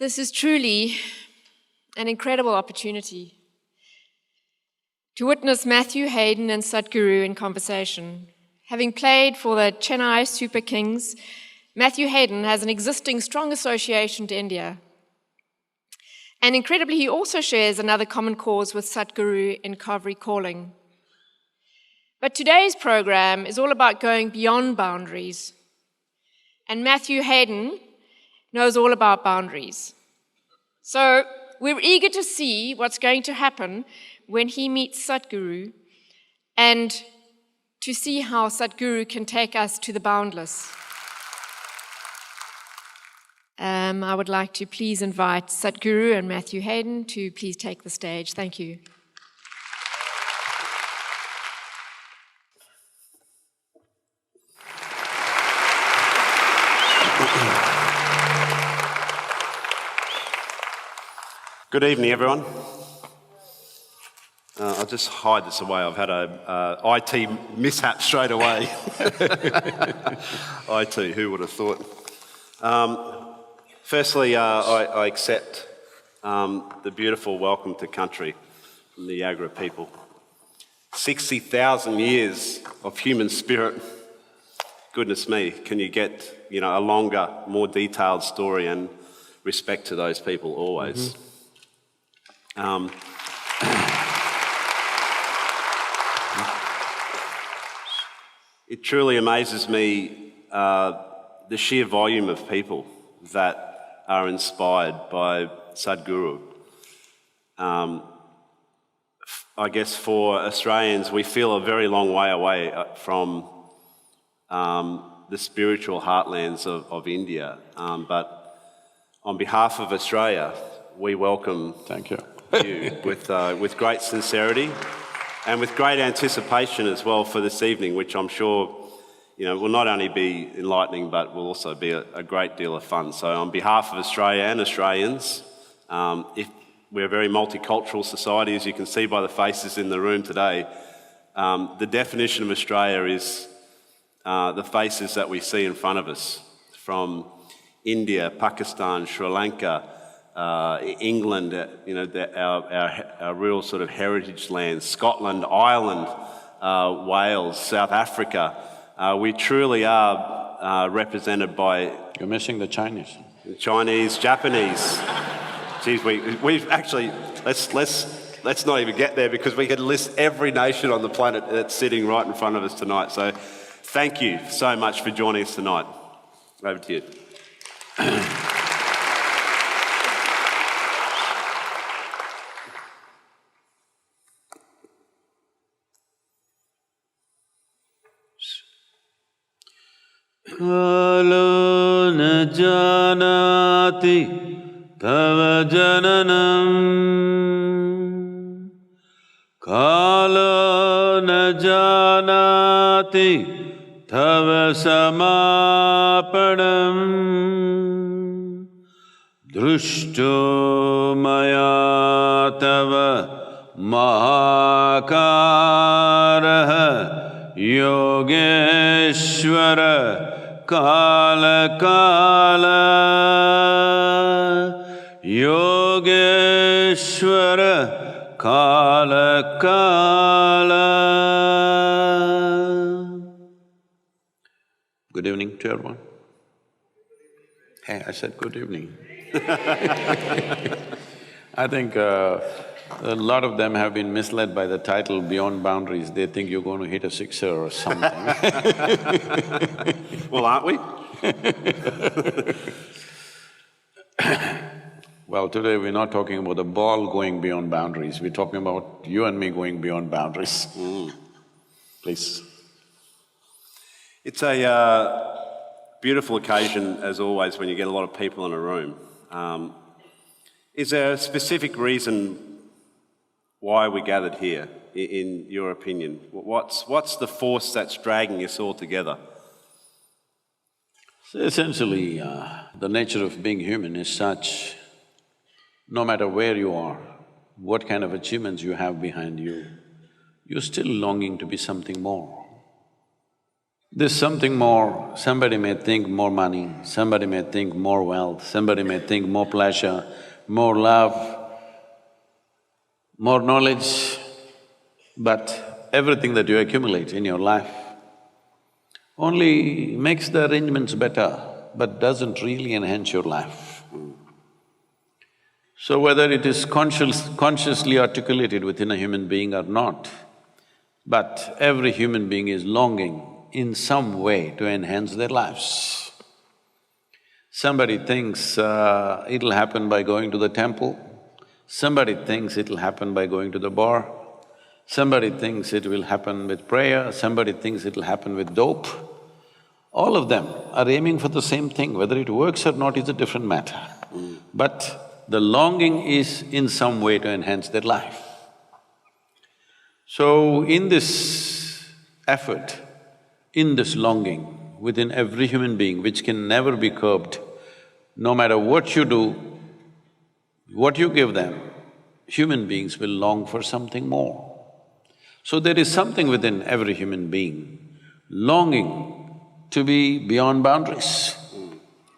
This is truly an incredible opportunity to witness Matthew Hayden and Sadhguru in conversation. Having played for the Chennai Super Kings, Matthew Hayden has an existing strong association to India. And incredibly, he also shares another common cause with Sadhguru in Kaveri calling. But today's program is all about going beyond boundaries. And Matthew Hayden knows all about boundaries. So we're eager to see what's going to happen when he meets Sadhguru and to see how Sadhguru can take us to the boundless. I would like to please invite Sadhguru and Matthew Hayden to please take the stage. Thank you. Good evening, everyone. I'll just hide this away. I've had a IT mishap straight away. IT, who would have thought? Firstly, I accept the beautiful welcome to country from the Yagra people. 60,000 years of human spirit. Goodness me, can you get a longer, more detailed story, and respect to those people always. It truly amazes me the sheer volume of people that are inspired by Sadhguru. I guess for Australians, we feel a very long way away from the spiritual heartlands of India. But on behalf of Australia, we welcome Thank you. you with great sincerity and with great anticipation as well for this evening, which I'm sure will not only be enlightening but will also be a great deal of fun. So on behalf of Australia and Australians, we're a very multicultural society, as you can see by the faces in the room today. The definition of Australia is the faces that we see in front of us, from India, Pakistan, Sri Lanka, England, our real sort of heritage lands, Scotland, Ireland, Wales, South Africa. We truly are represented by... You're missing the Chinese. Chinese, Japanese. Geez, we've actually... Let's not even get there, because we could list every nation on the planet that's sitting right in front of us tonight. So thank you so much for joining us tonight. Over to you. Kalo na janati tava jananam, Kalo na janati tava samapanam, Drushto maya tava mahakaraha Yogeshwara Kala Kala, Yogeshwara Kala Kala. Good evening to everyone. Hey, I said good evening. I think a lot of them have been misled by the title Beyond Boundaries. They think you're going to hit a sixer or something. Well, aren't we? Well, today we're not talking about the ball going beyond boundaries, we're talking about you and me going beyond boundaries. Please. It's a beautiful occasion, as always, when you get a lot of people in a room. Is there a specific reason why we gathered here, in your opinion? What's the force that's dragging us all together? So essentially, the nature of being human is such, no matter where you are, what kind of achievements you have behind you, you're still longing to be something more. There's something more. Somebody may think more money, somebody may think more wealth, somebody may think more pleasure, more love, more knowledge, but everything that you accumulate in your life only makes the arrangements better, but doesn't really enhance your life. So whether it is consciously articulated within a human being or not, but every human being is longing in some way to enhance their lives. Somebody thinks it'll happen by going to the temple, somebody thinks it'll happen by going to the bar, somebody thinks it will happen with prayer, somebody thinks it'll happen with dope. All of them are aiming for the same thing, whether it works or not is a different matter. But the longing is in some way to enhance their life. So in this effort, in this longing within every human being, which can never be curbed, no matter what you do, what you give them, human beings will long for something more. So there is something within every human being longing to be beyond boundaries.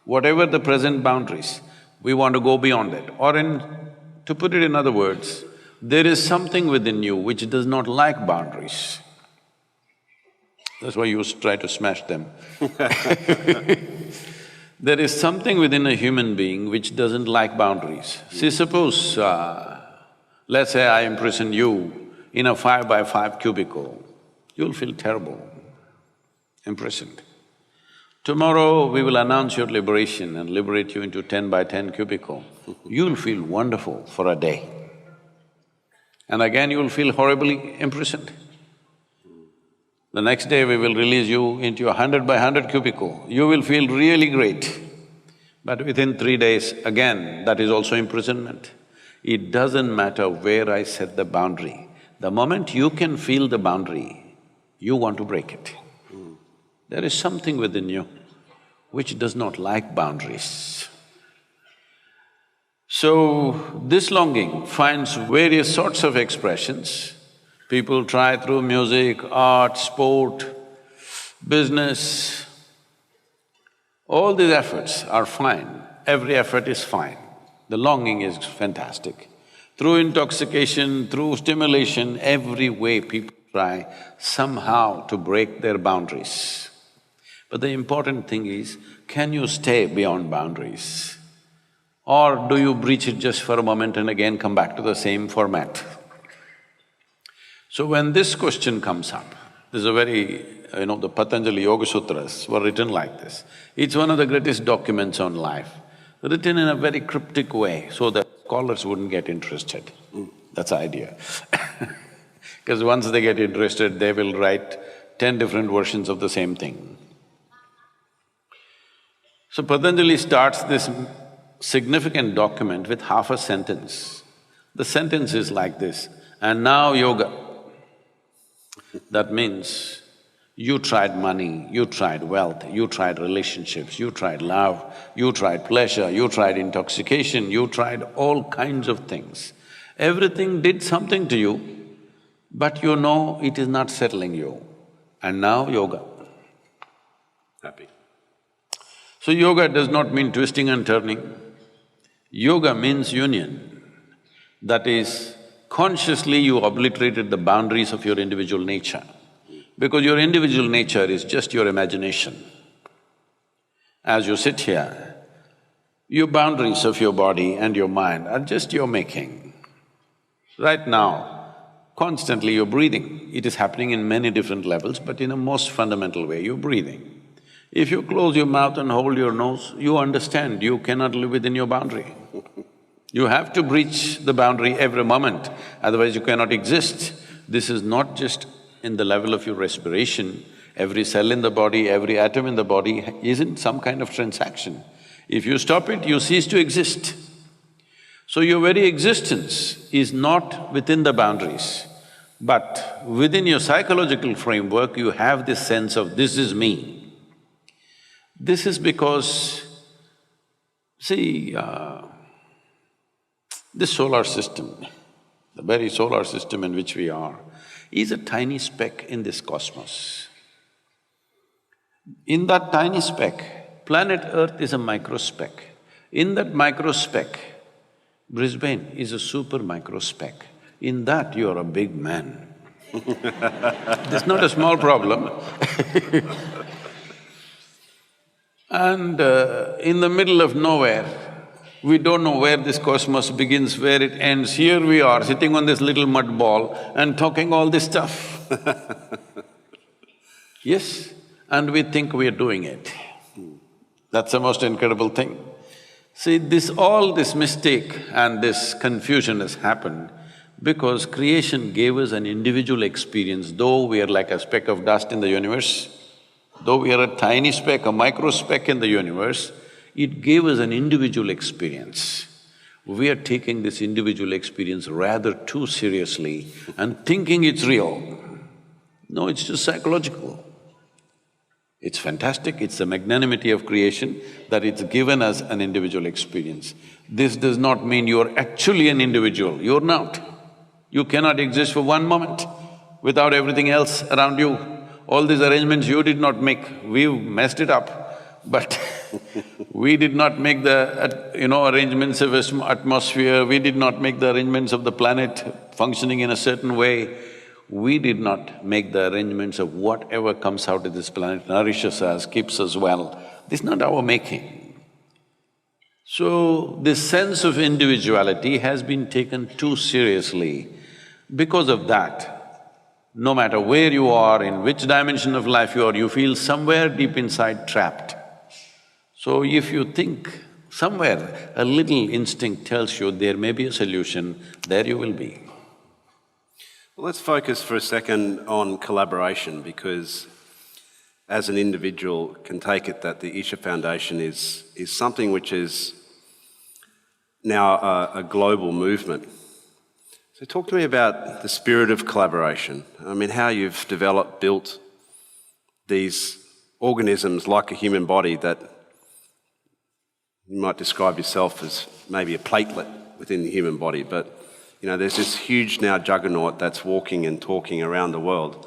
Whatever the present boundaries, we want to go beyond it. Or to put it in other words, there is something within you which does not like boundaries. That's why you try to smash them. There is something within a human being which doesn't like boundaries. See, suppose, let's say I imprison you in a 5x5 cubicle, you'll feel terrible, imprisoned. Tomorrow we will announce your liberation and liberate you into 10x10 cubicle. You'll feel wonderful for a day. And again you'll feel horribly imprisoned. The next day we will release you into a 100x100 cubicle, you will feel really great. But within 3 days, again, that is also imprisonment. It doesn't matter where I set the boundary. The moment you can feel the boundary, you want to break it. There is something within you which does not like boundaries. So, this longing finds various sorts of expressions. People try through music, art, sport, business. All these efforts are fine, every effort is fine. The longing is fantastic. Through intoxication, through stimulation, every way people try somehow to break their boundaries. But the important thing is, can you stay beyond boundaries? Or do you breach it just for a moment and again come back to the same format? So when this question comes up, there's a very… the Patanjali Yoga Sutras were written like this. It's one of the greatest documents on life, written in a very cryptic way so that scholars wouldn't get interested. That's the idea. Because once they get interested, they will write 10 different versions of the same thing. So Patanjali starts this significant document with half a sentence. The sentence is like this, and now yoga. That means you tried money, you tried wealth, you tried relationships, you tried love, you tried pleasure, you tried intoxication, you tried all kinds of things. Everything did something to you, but you know it is not settling you. And now yoga. Happy. So yoga does not mean twisting and turning. Yoga means union. That is, consciously you obliterated the boundaries of your individual nature. Because your individual nature is just your imagination. As you sit here, your boundaries of your body and your mind are just your making. Right now, constantly you're breathing. It is happening in many different levels, but in a most fundamental way, you're breathing. If you close your mouth and hold your nose, you understand you cannot live within your boundary. You have to breach the boundary every moment, otherwise you cannot exist. This is not just in the level of your respiration. Every cell in the body, every atom in the body is in some kind of transaction. If you stop it, you cease to exist. So your very existence is not within the boundaries, but within your psychological framework, you have this sense of, this is me. This is because, see, this solar system, the very solar system in which we are, is a tiny speck in this cosmos. In that tiny speck, planet Earth is a microspeck. In that microspeck, Brisbane is a super microspeck. In that, you are a big man. It's not a small problem. And in the middle of nowhere, we don't know where this cosmos begins, where it ends. Here we are, sitting on this little mud ball and talking all this stuff. Yes, and we think we are doing it. That's the most incredible thing. See, all this mistake and this confusion has happened because creation gave us an individual experience, though we are like a speck of dust in the universe, though we are a tiny speck, a micro speck in the universe, it gave us an individual experience. We are taking this individual experience rather too seriously and thinking it's real. No, it's just psychological. It's fantastic, it's the magnanimity of creation that it's given us an individual experience. This does not mean you're actually an individual, you're not. You cannot exist for one moment without everything else around you. All these arrangements you did not make, we've messed it up, but we did not make the, arrangements of atmosphere, we did not make the arrangements of the planet functioning in a certain way. We did not make the arrangements of whatever comes out of this planet, nourishes us, keeps us well. This is not our making. So, this sense of individuality has been taken too seriously. Because of that, no matter where you are, in which dimension of life you are, you feel somewhere deep inside trapped. So if you think somewhere a little instinct tells you there may be a solution, there you will be. Well, let's focus for a second on collaboration, because as an individual can take it that the Isha Foundation is something which is now a global movement. So talk to me about the spirit of collaboration. I mean, how you've built these organisms like a human body that you might describe yourself as maybe a platelet within the human body, but there's this huge now juggernaut that's walking and talking around the world.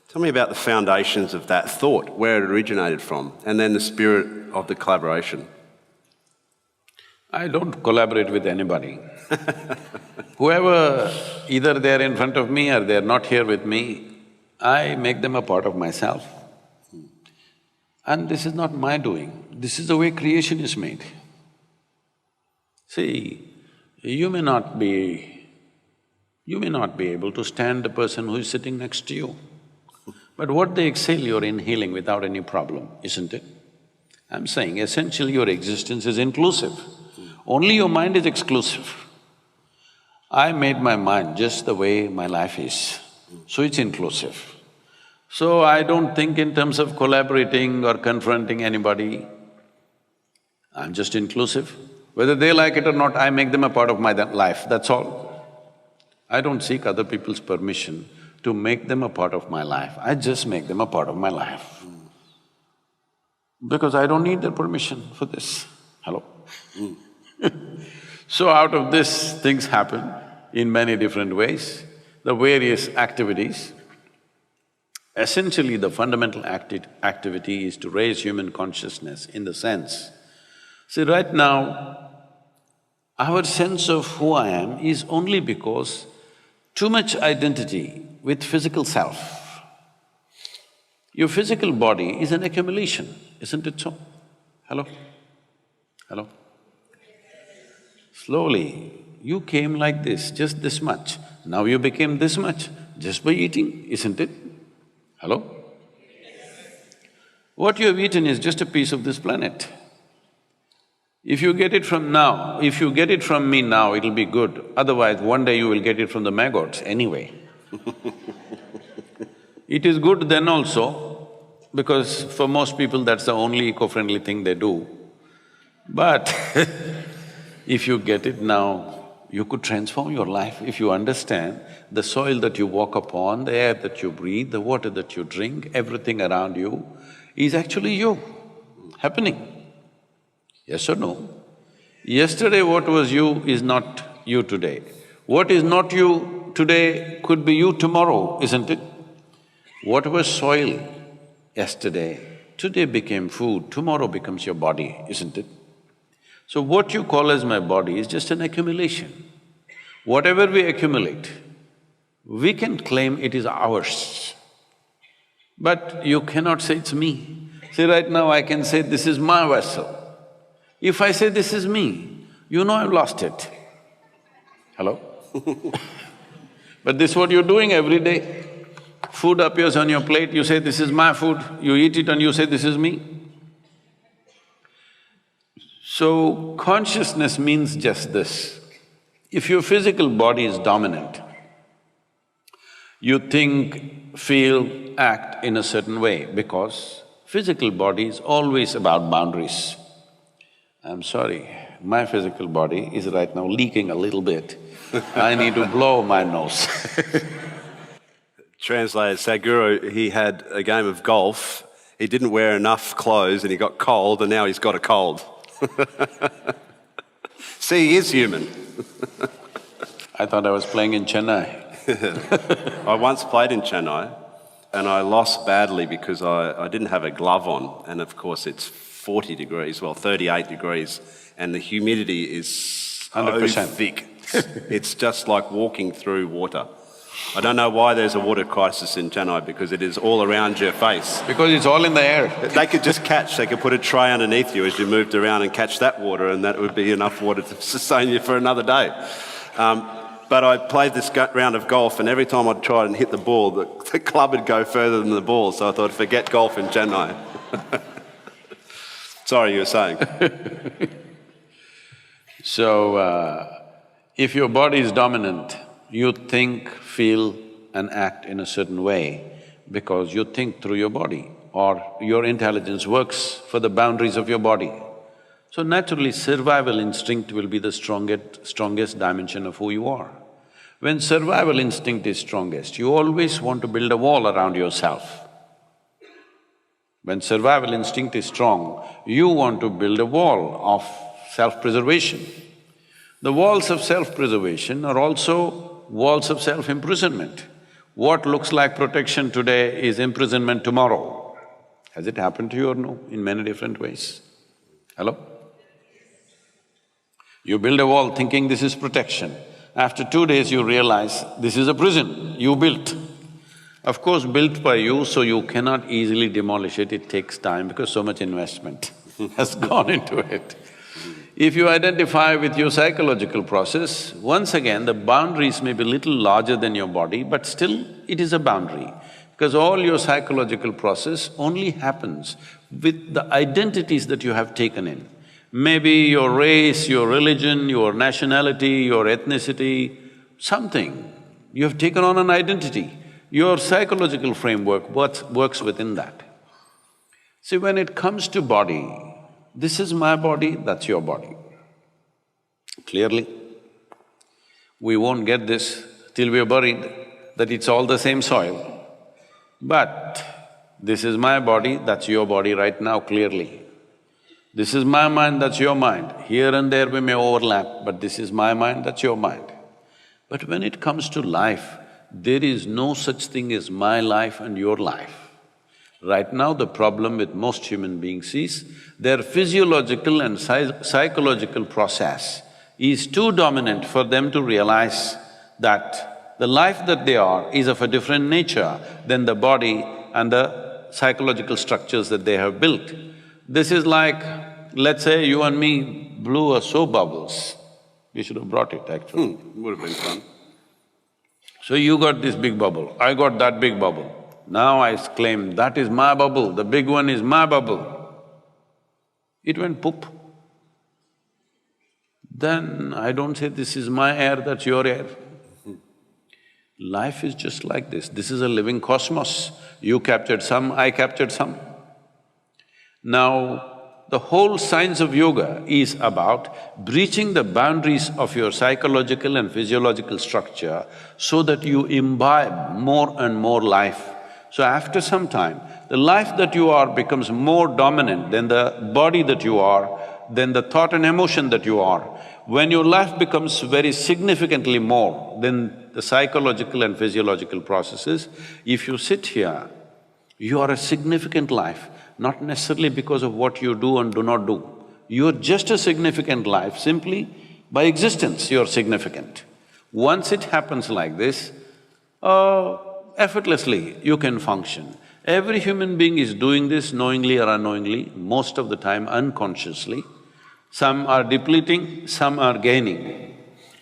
Tell me about the foundations of that thought, where it originated from, and then the spirit of the collaboration. I don't collaborate with anybody. Whoever, either they're in front of me or they're not here with me, I make them a part of myself. And this is not my doing, this is the way creation is made. See, you may not be able to stand the person who is sitting next to you, but what they exhale, you're inhaling without any problem, isn't it? I'm saying essentially your existence is inclusive. Only your mind is exclusive. I made my mind just the way my life is, so it's inclusive. So I don't think in terms of collaborating or confronting anybody. I'm just inclusive. Whether they like it or not, I make them a part of my life, that's all. I don't seek other people's permission to make them a part of my life, I just make them a part of my life. Because I don't need their permission for this. Hello? So out of this, things happen in many different ways, the various activities. Essentially, the fundamental activity is to raise human consciousness in the sense, see, right now, our sense of who I am is only because too much identity with physical self. Your physical body is an accumulation, isn't it so? Hello? Hello? Slowly, you came like this, just this much. Now you became this much just by eating, isn't it? Hello? What you have eaten is just a piece of this planet. If you get it from me now, it'll be good. Otherwise, one day you will get it from the maggots anyway. It is good then also, because for most people that's the only eco-friendly thing they do. But if you get it now, you could transform your life if you understand the soil that you walk upon, the air that you breathe, the water that you drink, everything around you is actually you, happening. Yes or no? Yesterday what was you is not you today. What is not you today could be you tomorrow, isn't it? What was soil yesterday, Today became food, tomorrow becomes your body, isn't it? So what you call as my body is just an accumulation. Whatever we accumulate, we can claim it is ours. But you cannot say it's me. See, right now I can say this is my vessel. If I say this is me, you know I've lost it. Hello? But this is what you're doing every day. Food appears on your plate, you say this is my food, you eat it and you say this is me. So, consciousness means just this. If your physical body is dominant, you think, feel, act in a certain way because physical body is always about boundaries. I'm sorry, my physical body is right now leaking a little bit. I need to blow my nose. Translated, Sadhguru, he had a game of golf, he didn't wear enough clothes and he got cold and now he's got a cold. See, he is human. I thought I was playing in Chennai. I once played in Chennai and I lost badly because I didn't have a glove on, and of course it's 40 degrees, well 38 degrees, and the humidity is so 100%. thick. It's just like walking through water. I don't know why there's a water crisis in Chennai because it is all around your face. Because it's all in the air. They could just catch, they could put a tray underneath you as you moved around and catch that water, and that would be enough water to sustain you for another day. But I played this round of golf and every time I'd try and hit the ball, the club would go further than the ball, so I thought, forget golf in Chennai. Sorry, you were saying. So, if your body is dominant, you think, feel and act in a certain way because you think through your body, or your intelligence works for the boundaries of your body. So naturally, survival instinct will be the strongest dimension of who you are. When survival instinct is strongest, you always want to build a wall around yourself. When survival instinct is strong, you want to build a wall of self-preservation. The walls of self-preservation are also walls of self-imprisonment. What looks like protection today is imprisonment tomorrow. Has it happened to you or no? In many different ways. Hello? You build a wall thinking this is protection. After 2 days you realize this is a prison you built. Of course, built by you, so you cannot easily demolish it, it takes time because so much investment has gone into it. If you identify with your psychological process, once again the boundaries may be little larger than your body, but still it is a boundary. Because all your psychological process only happens with the identities that you have taken in. Maybe your race, your religion, your nationality, your ethnicity, something. You have taken on an identity. Your psychological framework works within that. See, when it comes to body, this is my body, that's your body. Clearly, we won't get this till we are buried, that it's all the same soil. But this is my body, that's your body right now, clearly. This is my mind, that's your mind. Here and there we may overlap, but this is my mind, that's your mind. But when it comes to life, there is no such thing as my life and your life. Right now the problem with most human beings is their physiological and psychological process is too dominant for them to realize that the life that they are is of a different nature than the body and the psychological structures that they have built. This is like, let's say you and me blew a soap bubbles. We should have brought it actually. Would have been fun. So you got this big bubble, I got that big bubble. Now I claim that is my bubble, the big one is my bubble. It went poop. Then I don't say this is my air, that's your air. Life is just like this is a living cosmos. You captured some, I captured some. Now, the whole science of yoga is about breaching the boundaries of your psychological and physiological structure so that you imbibe more and more life. So after some time, the life that you are becomes more dominant than the body that you are, than the thought and emotion that you are. When your life becomes very significantly more than the psychological and physiological processes, if you sit here, You are a significant life, not necessarily because of what you do and do not do. You're just a significant life, simply by existence you're significant. Once it happens like this, effortlessly you can function. Every human being is doing this knowingly or unknowingly, most of the time unconsciously. Some are depleting, some are gaining.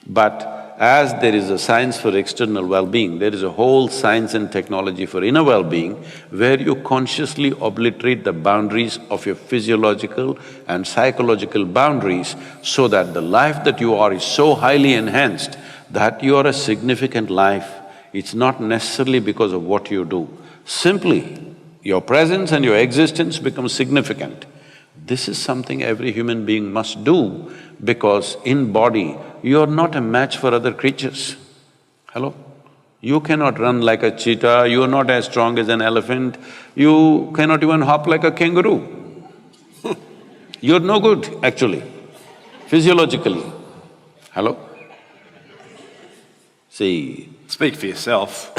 But as there is a science for external well-being, there is a whole science and technology for inner well-being where you consciously obliterate the boundaries of your physiological and psychological boundaries so that the life that you are is so highly enhanced that you are a significant life. It's not necessarily because of what you do. Simply, your presence and your existence become significant. This is something every human being must do because in body, you are not a match for other creatures. Hello? You cannot run like a cheetah, you are not as strong as an elephant, you cannot even hop like a kangaroo. You're no good, actually, physiologically. Hello? See… Speak for yourself.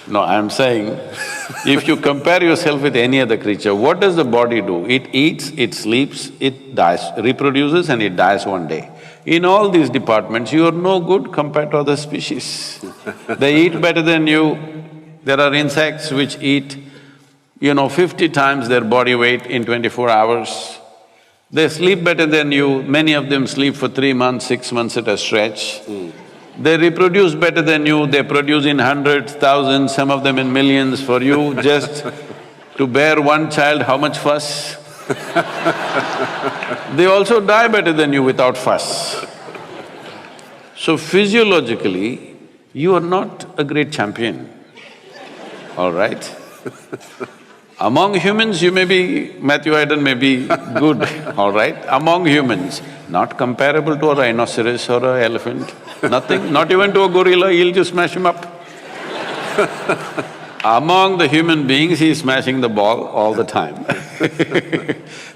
No, I'm saying, if you compare yourself with any other creature, what does the body do? It eats, it sleeps, it dies, reproduces and it dies one day. In all these departments, you are no good compared to other species. They eat better than you. There are insects which eat, 50 times their body weight in 24 hours. They sleep better than you, many of them sleep for 3 months, 6 months at a stretch. They reproduce better than you, they produce in hundreds, thousands, some of them in millions. For you, just to bear one child, how much fuss? They also die better than you without fuss. So physiologically, you are not a great champion, all right? Among humans, you may be… Matthew Hayden may be good, all right? Among humans, not comparable to a rhinoceros or an elephant, nothing, not even to a gorilla, he'll just smash him up. Among the human beings, he's smashing the ball all the time.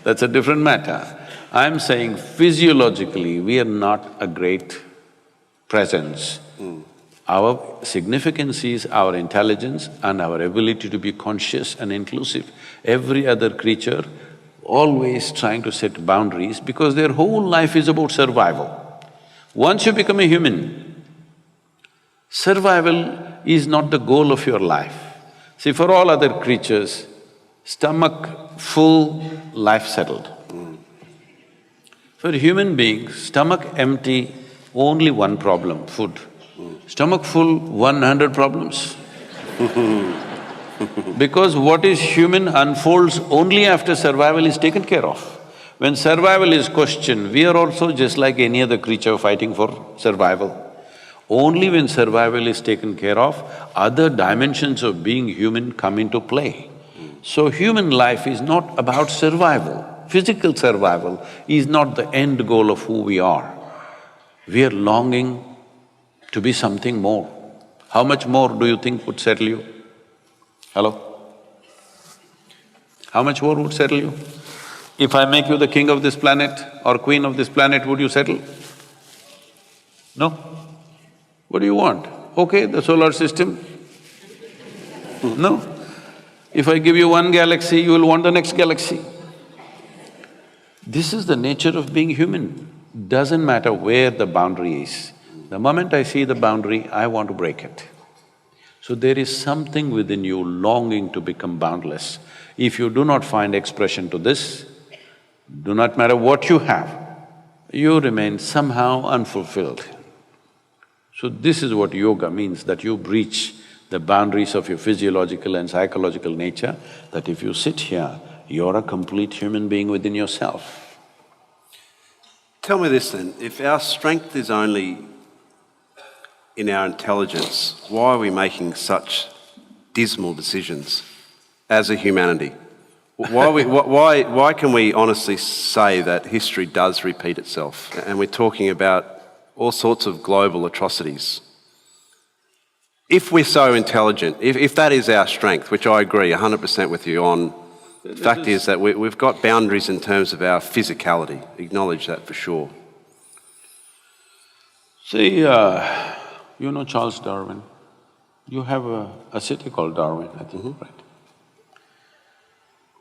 That's a different matter. I'm saying physiologically, we are not a great presence. Our significance is our intelligence and our ability to be conscious and inclusive. Every other creature always trying to set boundaries because their whole life is about survival. Once you become a human, survival is not the goal of your life. See, for all other creatures, stomach full, life settled. For human beings, stomach empty, only one problem, food. Stomach full, 100 problems. Because what is human unfolds only after survival is taken care of. When survival is questioned, we are also just like any other creature fighting for survival. Only when survival is taken care of, other dimensions of being human come into play. So human life is not about survival. Physical survival is not the end goal of who we are. We are longing to be something more. How much more do you think would settle you? Hello? How much more would settle you? If I make you the king of this planet or queen of this planet, would you settle? No? What do you want? Okay, the solar system? No? If I give you one galaxy, you will want the next galaxy. This is the nature of being human. Doesn't matter where the boundary is. The moment I see the boundary, I want to break it. So there is something within you longing to become boundless. If you do not find expression to this, do not matter what you have, you remain somehow unfulfilled. So this is what yoga means, that you breach the boundaries of your physiological and psychological nature, that if you sit here, you're a complete human being within yourself. Tell me this then, if our strength is only in our intelligence, why are we making such dismal decisions as a humanity? Why can we honestly say that history does repeat itself? And we're talking about all sorts of global atrocities. If we're so intelligent, if that is our strength, which I agree 100% with you on, the fact is that we've got boundaries in terms of our physicality, acknowledge that for sure. See, you know Charles Darwin? You have a city called Darwin, I think, right?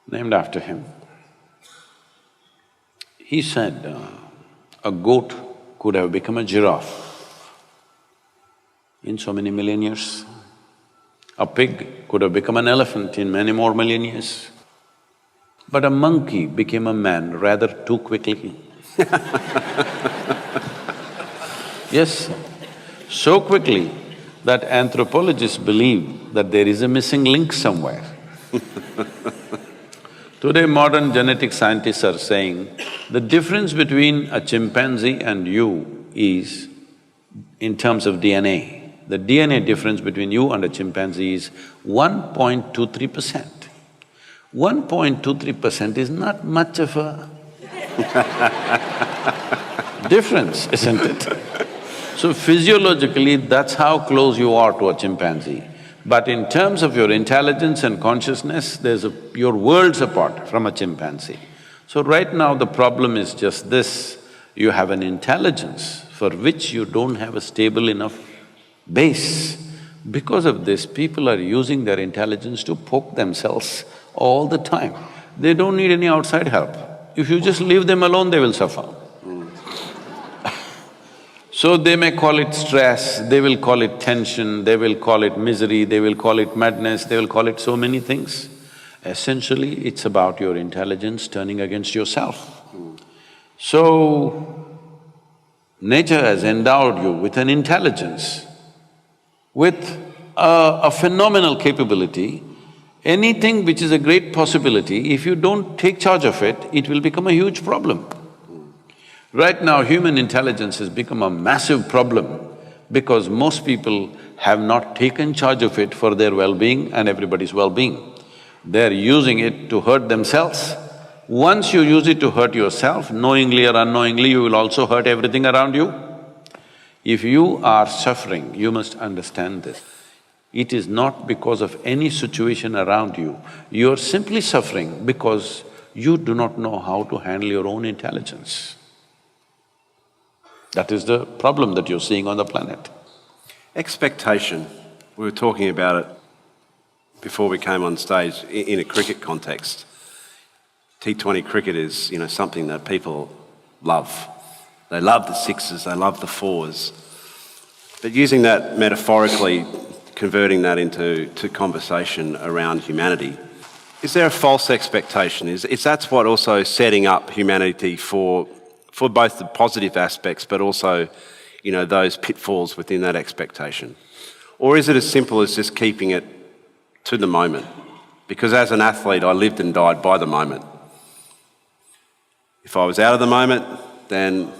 Named after him. He said a goat could have become a giraffe in so many million years. A pig could have become an elephant in many more million years. But a monkey became a man rather too quickly. Yes, so quickly that anthropologists believe that there is a missing link somewhere. Today, modern genetic scientists are saying the difference between a chimpanzee and you is in terms of DNA. The DNA difference between you and a chimpanzee is 1.23%. 1.23% is not much of a difference, isn't it? So physiologically, that's how close you are to a chimpanzee. But in terms of your intelligence and consciousness, you're worlds apart from a chimpanzee. So right now the problem is just this, you have an intelligence for which you don't have a stable enough base. Because of this, people are using their intelligence to poke themselves all the time. They don't need any outside help. If you just leave them alone, they will suffer. So they may call it stress, they will call it tension, they will call it misery, they will call it madness, they will call it so many things. Essentially, it's about your intelligence turning against yourself. So, nature has endowed you with an intelligence, with a phenomenal capability. Anything which is a great possibility, if you don't take charge of it, it will become a huge problem. Right now, human intelligence has become a massive problem because most people have not taken charge of it for their well-being and everybody's well-being. They're using it to hurt themselves. Once you use it to hurt yourself, knowingly or unknowingly, you will also hurt everything around you. If you are suffering, you must understand this. It is not because of any situation around you, you're simply suffering because you do not know how to handle your own intelligence. That is the problem that you're seeing on the planet. Expectation, we were talking about it before we came on stage in a cricket context. T20 cricket is, something that people love. They love the sixes, they love the fours. But using that metaphorically, converting that into conversation around humanity, is there a false expectation? Is that's what also setting up humanity for both the positive aspects but also, those pitfalls within that expectation? Or is it as simple as just keeping it to the moment? Because as an athlete, I lived and died by the moment. If I was out of the moment, then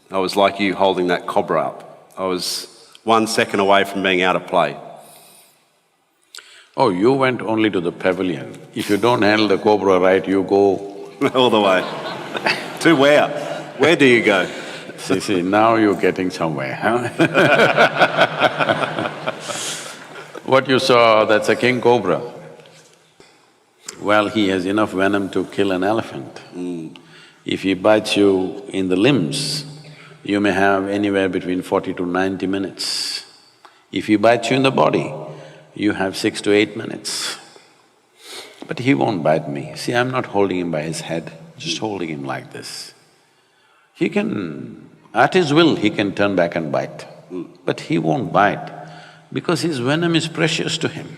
I was like you holding that cobra up. I was 1 second away from being out of play. Oh, you went only to the pavilion. If you don't handle the cobra right, you go… All the way. To where? Where do you go? See, now you're getting somewhere, huh? What you saw, that's a king cobra. Well, he has enough venom to kill an elephant. If he bites you in the limbs, you may have anywhere between 40 to 90 minutes. If he bites you in the body, you have 6 to 8 minutes. But he won't bite me. See, I'm not holding him by his head, just holding him like this. He can… at his will, he can turn back and bite, but he won't bite because his venom is precious to him.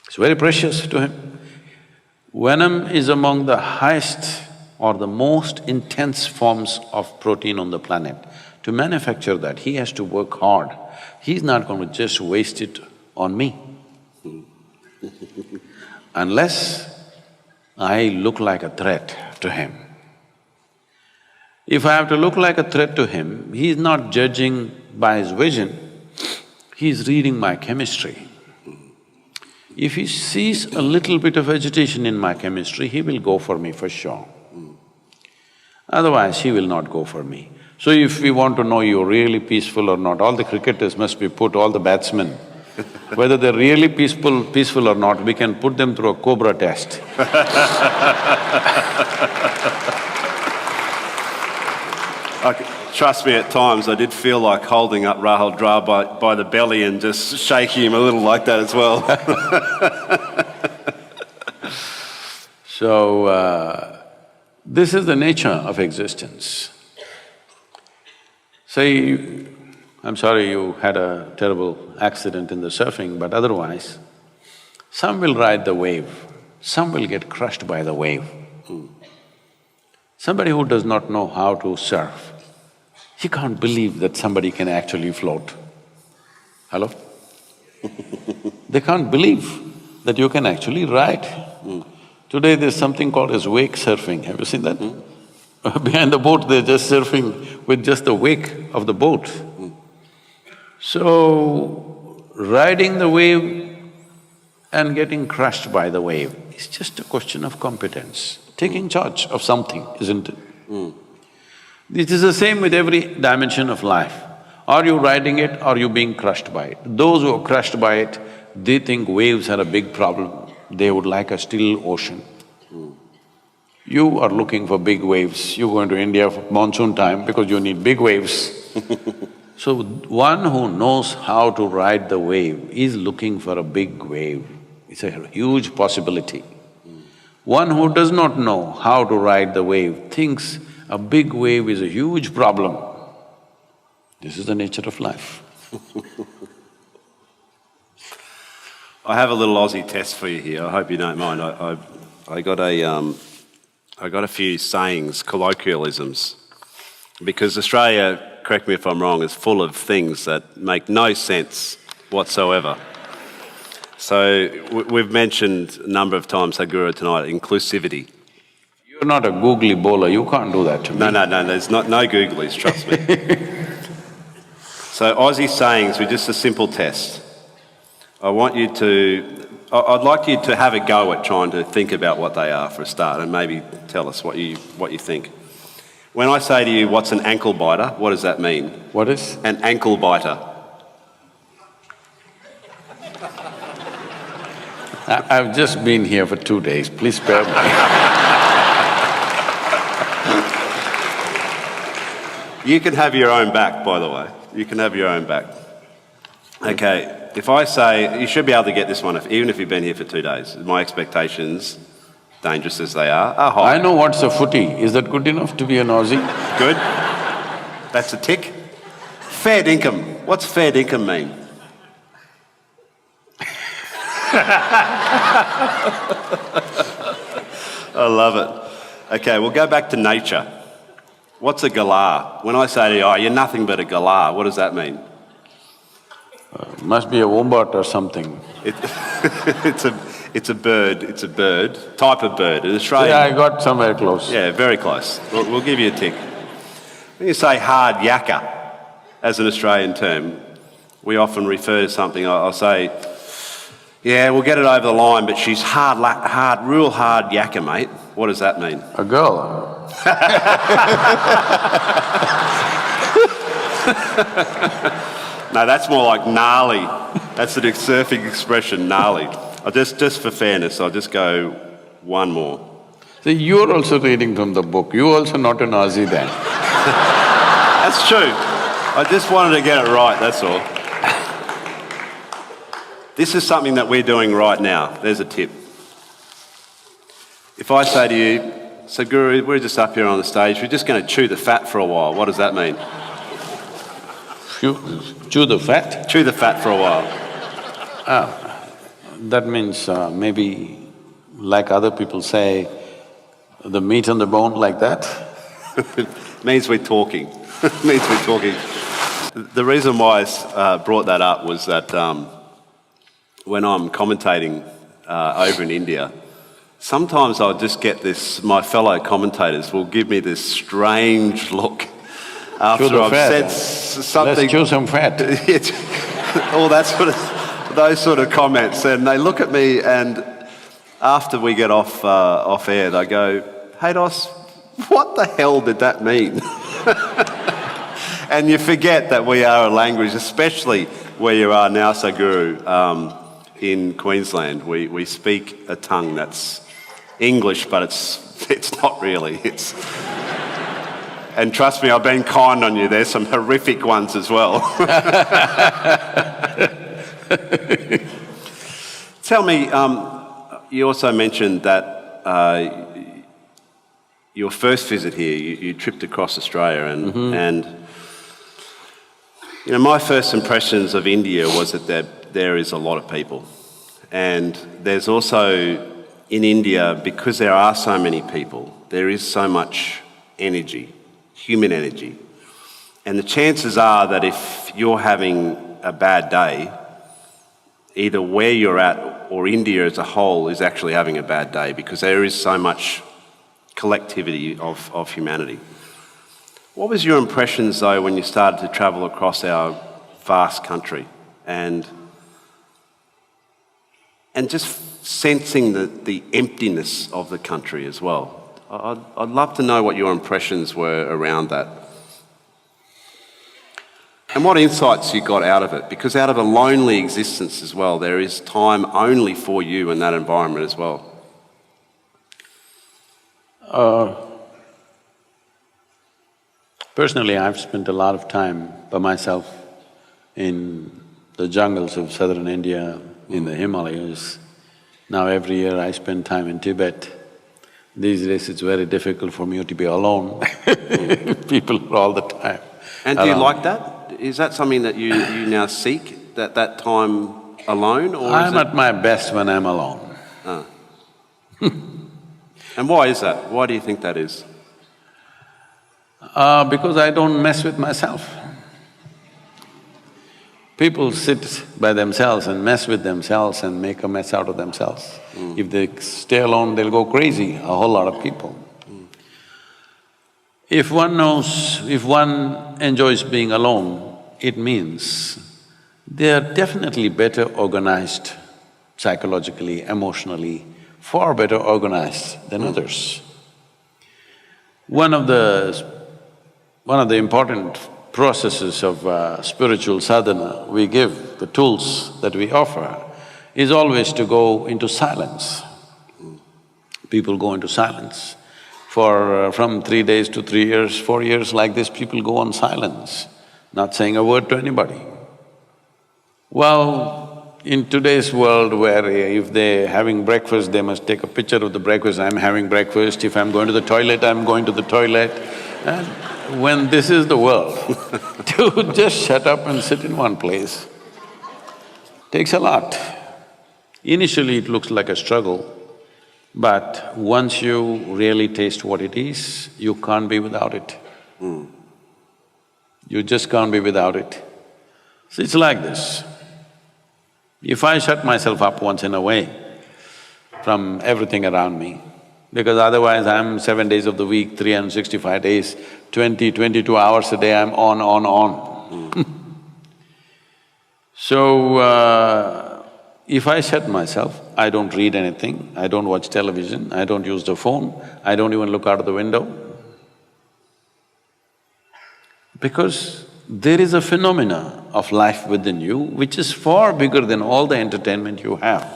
It's very precious to him. Venom is among the highest or the most intense forms of protein on the planet. To manufacture that, he has to work hard. He's not going to just waste it on me. Unless I look like a threat to him. If I have to look like a threat to him, he's not judging by his vision, he's reading my chemistry. If he sees a little bit of agitation in my chemistry, he will go for me for sure. Otherwise, he will not go for me. So if we want to know you're really peaceful or not, all the cricketers must be put, all the batsmen, whether they're really peaceful or not, we can put them through a cobra test. trust me, at times I did feel like holding up Rahul Dra by the belly and just shaking him a little like that as well. So, this is the nature of existence. Say, I'm sorry you had a terrible accident in the surfing, but otherwise, some will ride the wave, some will get crushed by the wave. Somebody who does not know how to surf, he can't believe that somebody can actually float. Hello? They can't believe that you can actually ride. Today there's something called as wake surfing, have you seen that? Behind the boat they're just surfing with just the wake of the boat. So, riding the wave and getting crushed by the wave is just a question of competence, taking charge of something, isn't it? It is the same with every dimension of life. Are you riding it or are you being crushed by it? Those who are crushed by it, they think waves are a big problem, they would like a still ocean. You are looking for big waves, you go into India for monsoon time because you need big waves. So, one who knows how to ride the wave is looking for a big wave. It's a huge possibility. One who does not know how to ride the wave thinks a big wave is a huge problem. This is the nature of life. I have a little Aussie test for you here, I hope you don't mind. I got a few sayings, colloquialisms, because Australia, correct me if I'm wrong, is full of things that make no sense whatsoever. So we've mentioned a number of times, Sadhguru, tonight, inclusivity. You're not a googly bowler, you can't do that to me. No, there's no googlies, trust me. So Aussie sayings with just a simple test. I'd like you to have a go at trying to think about what they are for a start and maybe tell us what you think. When I say to you, what's an ankle biter, what does that mean? What is? An ankle biter. I've just been here for 2 days, please spare me. You can have your own back, by the way. You can have your own back. Okay, if I say, you should be able to get this one, even if you've been here for 2 days. My expectations, dangerous as they are high. I know what's a footy, is that good enough to be an Aussie? Good. That's a tick. Fair dinkum. What's fair dinkum mean? I love it. Okay, we'll go back to nature. What's a galah? When I say to you, oh, you're nothing but a galah, what does that mean? Must be a wombat or something. It's a bird, type of bird. In Australia. Yeah, I got somewhere close. Yeah, very close. We'll give you a tick. When you say hard yakka, as an Australian term, we often refer to something, I'll say, yeah, we'll get it over the line, but she's real hard yakka, mate. What does that mean? A girl. No, that's more like gnarly. That's the surfing expression, gnarly. Just for fairness, I'll just go one more. So you're also reading from the book, you're also not an Aussie then. That's true. I just wanted to get it right, that's all. This is something that we're doing right now. There's a tip. If I say to you, Sadhguru, we're just up here on the stage, we're just going to chew the fat for a while, what does that mean? Chew the fat? Chew the fat for a while. That means maybe, like other people say, the meat on the bone, like that? Means we're talking. Means we're talking. The reason why I brought that up was that when I'm commentating over in India, sometimes I'll just get this, my fellow commentators will give me this strange look after I've said something. Let's chew some fat. All that sort of, those sort of comments, and they look at me, and after we get off air, they go, "Hey Dos, what the hell did that mean?" And you forget that we are a language, especially where you are now, Sadhguru, in Queensland. We speak a tongue that's English, but it's not really. And trust me, I've been kind on you. There's some horrific ones as well. Tell me, you also mentioned that your first visit here, you tripped across Australia and you know, my first impressions of India was that there is a lot of people. And there's also, in India, because there are so many people, there is so much energy, human energy. And the chances are that if you're having a bad day, either where you're at or India as a whole is actually having a bad day, because there is so much collectivity of humanity. What was your impressions, though, when you started to travel across our vast country and just sensing the emptiness of the country as well? I'd love to know what your impressions were around that. And what insights you got out of it, because out of a lonely existence as well, there is time only for you in that environment as well. Personally, I've spent a lot of time by myself in the jungles of southern India, in the Himalayas. Now every year I spend time in Tibet. These days it's very difficult for me to be alone. People are all the time. And do you like that? Is that something that you now seek, that time alone, or I'm at my best when I'm alone. Ah. And why is that? Why do you think that is? Because I don't mess with myself. People sit by themselves and mess with themselves and make a mess out of themselves. If they stay alone, they'll go crazy, a whole lot of people. If one enjoys being alone, it means they are definitely better organized psychologically, emotionally, far better organized than others. One of the important processes of spiritual sadhana we give, the tools that we offer, is always to go into silence. People go into silence. From 3 days to 3 years, 4 years like this, people go on silence, not saying a word to anybody. Well, in today's world where if they're having breakfast, they must take a picture of the breakfast, I'm having breakfast, if I'm going to the toilet, I'm going to the toilet. And when this is the world, to just shut up and sit in one place takes a lot. Initially it looks like a struggle, but once you really taste what it is, you can't be without it. You just can't be without it. So it's like this. If I shut myself up once in a way from everything around me, because otherwise I'm 7 days of the week, 365 days, 22 hours a day, I'm on. So, if I shut myself, I don't read anything, I don't watch television, I don't use the phone, I don't even look out of the window. Because there is a phenomena of life within you which is far bigger than all the entertainment you have.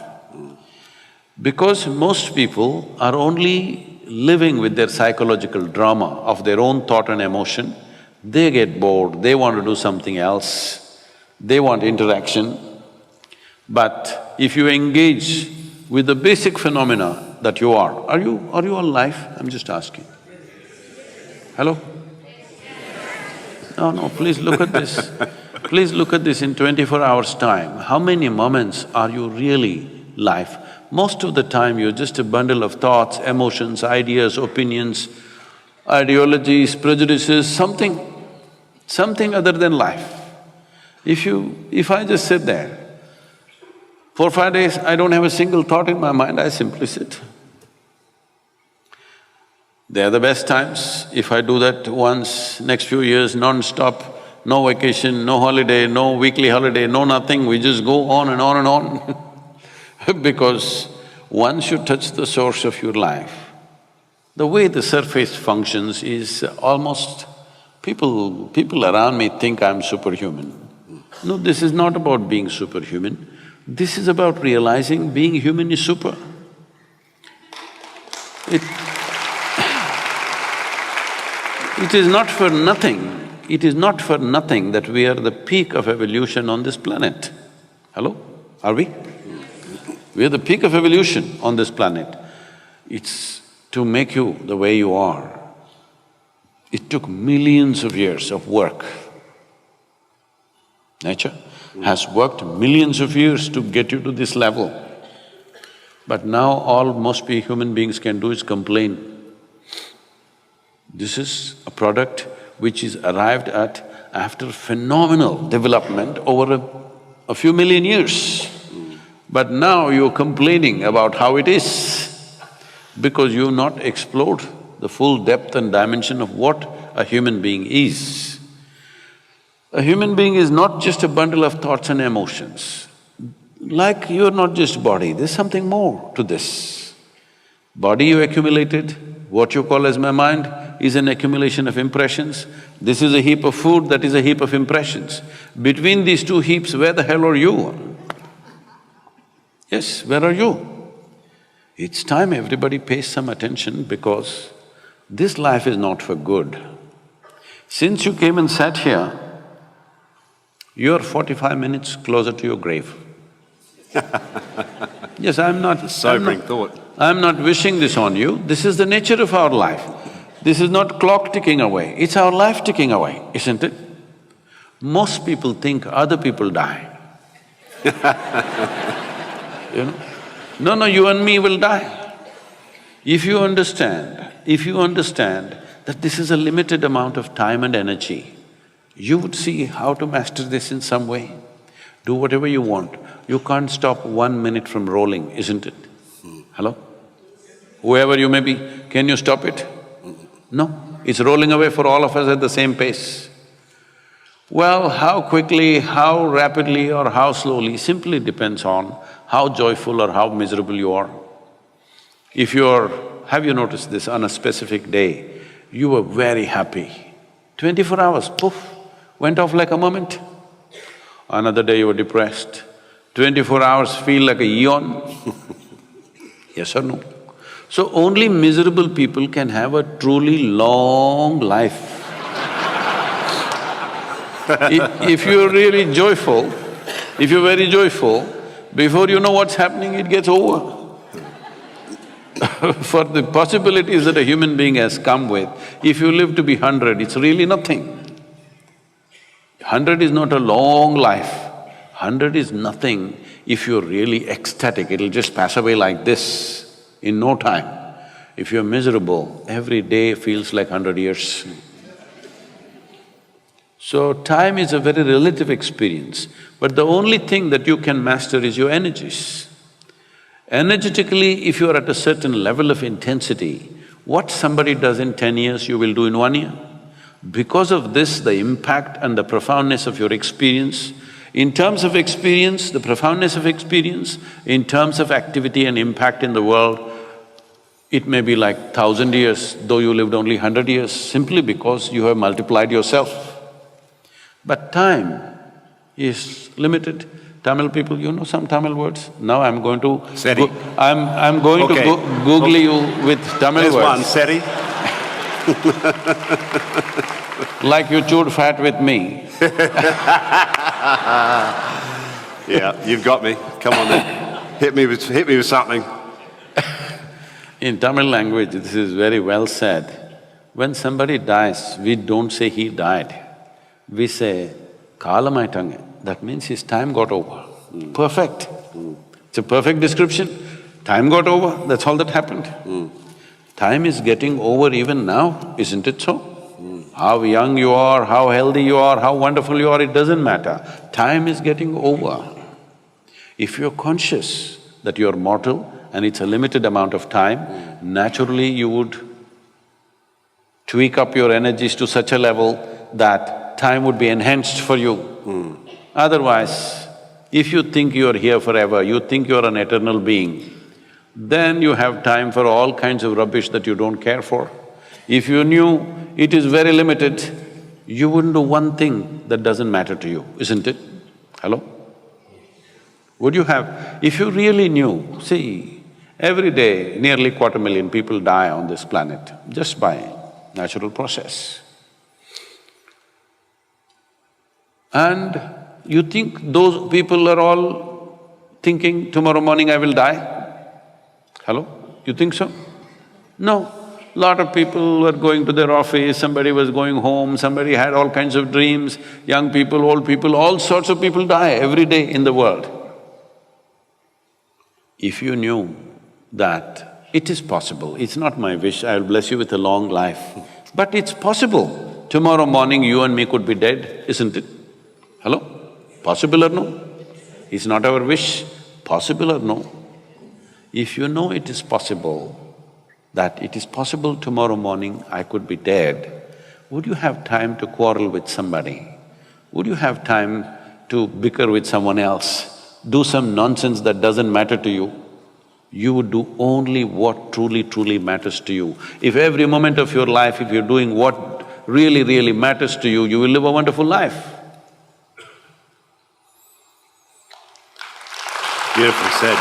Because most people are only living with their psychological drama of their own thought and emotion, they get bored, they want to do something else, they want interaction. But if you engage with the basic phenomena that you are you alive? I'm just asking. Hello? No, please look at this. Please look at this in 24 hours' time. How many moments are you really live? Most of the time you're just a bundle of thoughts, emotions, ideas, opinions, ideologies, prejudices, something other than life. If I just sit there, 4 or 5 days, I don't have a single thought in my mind, I simply sit. They are the best times. If I do that once, next few years, non-stop, no vacation, no holiday, no weekly holiday, no nothing, we just go on and on and on. Because once you touch the source of your life, the way the surface functions is almost… People around me think I'm superhuman. No, this is not about being superhuman. This is about realizing being human is super. It is not for nothing that we are the peak of evolution on this planet. Hello? Are we? We are the peak of evolution on this planet. It's to make you the way you are. It took millions of years of work. Nature has worked millions of years to get you to this level. But now all most human beings can do is complain. This is a product which is arrived at after phenomenal development over a few million years. But now you're complaining about how it is because you've not explored the full depth and dimension of what a human being is. A human being is not just a bundle of thoughts and emotions. Like you're not just body, there's something more to this. Body you accumulated, what you call as my mind, is an accumulation of impressions. This is a heap of food, that is a heap of impressions. Between these two heaps, where the hell are you? Yes, where are you? It's time everybody pays some attention because this life is not for good. Since you came and sat here, you're 45 minutes closer to your grave. Yes, I'm not… Sobering thought. I'm not wishing this on you, this is the nature of our life. This is not clock ticking away, it's our life ticking away, isn't it? Most people think other people die. You know? No, you and me will die. If you understand that this is a limited amount of time and energy, you would see how to master this in some way. Do whatever you want. You can't stop 1 minute from rolling, isn't it? Hello? Whoever you may be, can you stop it? No, it's rolling away for all of us at the same pace. Well, how quickly, how rapidly or how slowly simply depends on how joyful or how miserable you are. If you're… have you noticed this, on a specific day, you were very happy, 24 hours, poof, went off like a moment. Another day you were depressed, 24 hours feel like a eon. Yes or no? So only miserable people can have a truly long life. If you're really joyful, if you're very joyful, before you know what's happening, it gets over. For the possibilities that a human being has come with, if you live to be 100, it's really nothing. 100 is not a long life, 100 is nothing if you're really ecstatic, it'll just pass away like this in no time. If you're miserable, every day feels like 100 years. So time is a very relative experience, but the only thing that you can master is your energies. Energetically, if you are at a certain level of intensity, what somebody does in 10 years, you will do in 1 year. Because of this, the impact and the profoundness of your experience, in terms of experience, the profoundness of experience, in terms of activity and impact in the world, it may be like 1,000 years, though you lived only 100 years, simply because you have multiplied yourself. But time is limited. Tamil people, you know some Tamil words? Now I'm going to… Seri. I'm going to Google you with Tamil There's words. one, Seri. Like you chewed fat with me. Yeah, you've got me. Come on then. Hit me with something. In Tamil language, this is very well said. When somebody dies, we don't say he died. We say, kalamaitange. That means his time got over. Perfect. It's a perfect description. Time got over, that's all that happened. Time is getting over even now, isn't it so? How young you are, how healthy you are, how wonderful you are, it doesn't matter. Time is getting over. If you're conscious that you're mortal and it's a limited amount of time, naturally you would tweak up your energies to such a level that time would be enhanced for you. Otherwise, if you think you're here forever, you think you're an eternal being, then you have time for all kinds of rubbish that you don't care for. If you knew it is very limited, you wouldn't do one thing that doesn't matter to you, isn't it? Hello? Would you have… if you really knew, see, every day nearly 250,000 people die on this planet just by natural process. And you think those people are all thinking, tomorrow morning I will die? Hello? You think so? No. Lot of people were going to their office, somebody was going home, somebody had all kinds of dreams, young people, old people, all sorts of people die every day in the world. If you knew that it is possible, it's not my wish, I'll bless you with a long life, but it's possible. Tomorrow morning you and me could be dead, isn't it? Hello? Possible or no? It's not our wish, possible or no? If you know it is possible, that it is possible tomorrow morning I could be dead, would you have time to quarrel with somebody? Would you have time to bicker with someone else, do some nonsense that doesn't matter to you? You would do only what truly matters to you. If every moment of your life, if you're doing what really matters to you, you will live a wonderful life. Beautifully said.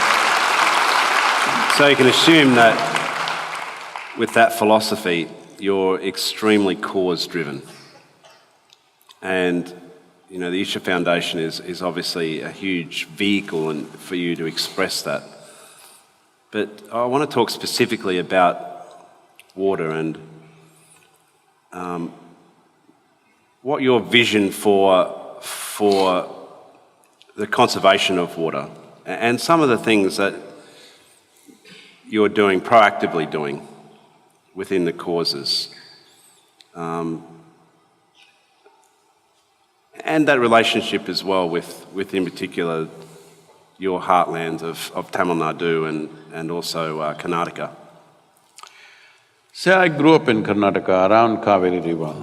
So you can assume that with that philosophy, you're extremely cause-driven. And, you know, the Isha Foundation is obviously a huge vehicle for you to express that. But I want to talk specifically about water and what your vision for the conservation of water and some of the things that you're doing, proactively doing, within the causes. And that relationship as well with in particular, your heartlands of Tamil Nadu and also Karnataka. Say I grew up in Karnataka, around Kaveri River.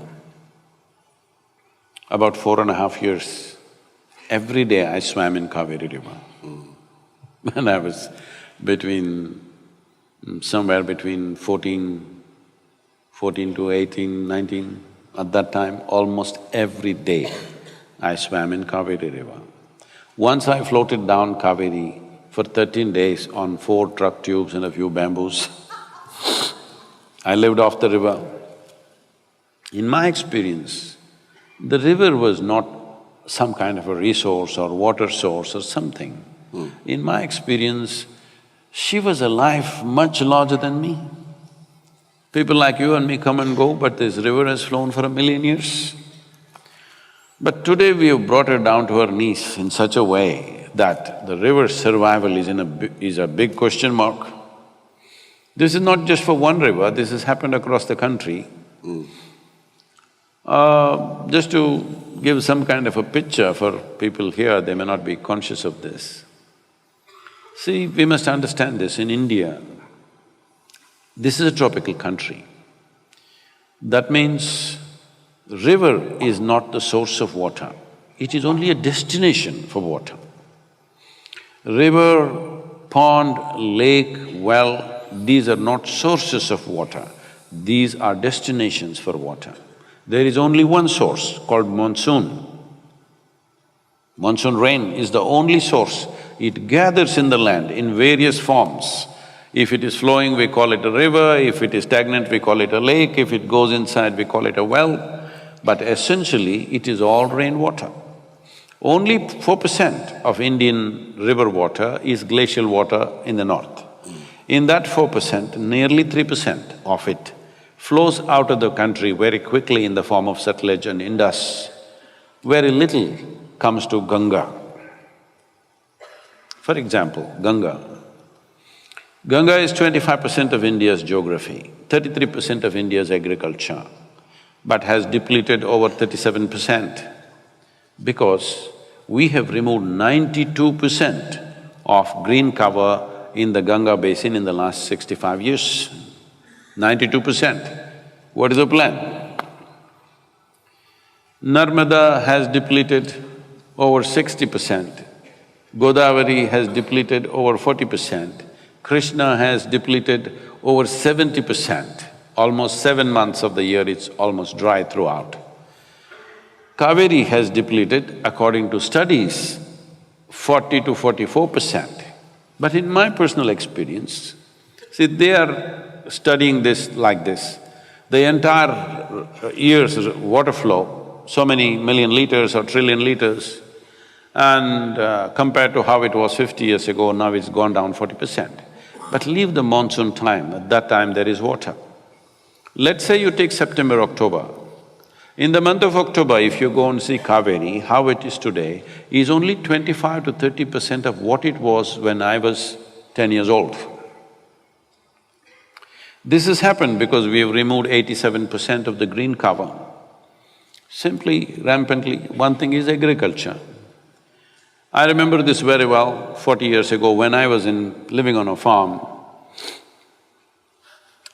About 4.5 years, every day I swam in Kaveri River. When I was somewhere between 14 to 18, 19, at that time, almost every day I swam in Kaveri River. Once I floated down Kaveri for 13 days on 4 truck tubes and a few bamboos. I lived off the river. In my experience, the river was not some kind of a resource or water source or something. In my experience, she was a life much larger than me. People like you and me come and go, but this river has flown for 1,000,000 years. But today we have brought her down to her knees in such a way that the river's survival is a big question mark. This is not just for one river, this has happened across the country. Just to give some kind of a picture for people here, they may not be conscious of this. See, we must understand this, in India, this is a tropical country. That means the river is not the source of water, it is only a destination for water. River, pond, lake, well, these are not sources of water, these are destinations for water. There is only one source called monsoon. Monsoon rain is the only source. It gathers in the land in various forms. If it is flowing, we call it a river, if it is stagnant, we call it a lake, if it goes inside, we call it a well. But essentially, it is all rainwater. Only 4% of Indian river water is glacial water in the north. In that 4%, nearly 3% of it flows out of the country very quickly in the form of Satluj and Indus. Very little comes to Ganga. For example, Ganga. Ganga is 25% of India's geography, 33% of India's agriculture, but has depleted over 37% because we have removed 92% of green cover in the Ganga basin in the last 65 years. 92%. What is the plan? Narmada has depleted over 60%, Godavari has depleted over 40%, Krishna has depleted over 70%. Almost 7 months of the year it's almost dry throughout. Kaveri has depleted, according to studies, 40 to 44%. But in my personal experience, see, they are studying this like this. The entire year's water flow so many million liters or trillion liters, and compared to how it was 50 years ago, now it's gone down 40%. But leave the monsoon time, at that time there is water. Let's say you take September, October. In the month of October, if you go and see Kaveri, how it is today, is only 25 to 30% of what it was when I was 10 years old. This has happened because we have removed 87% of the green cover. Simply, rampantly, one thing is agriculture. I remember this very well 40 years ago when I was living on a farm.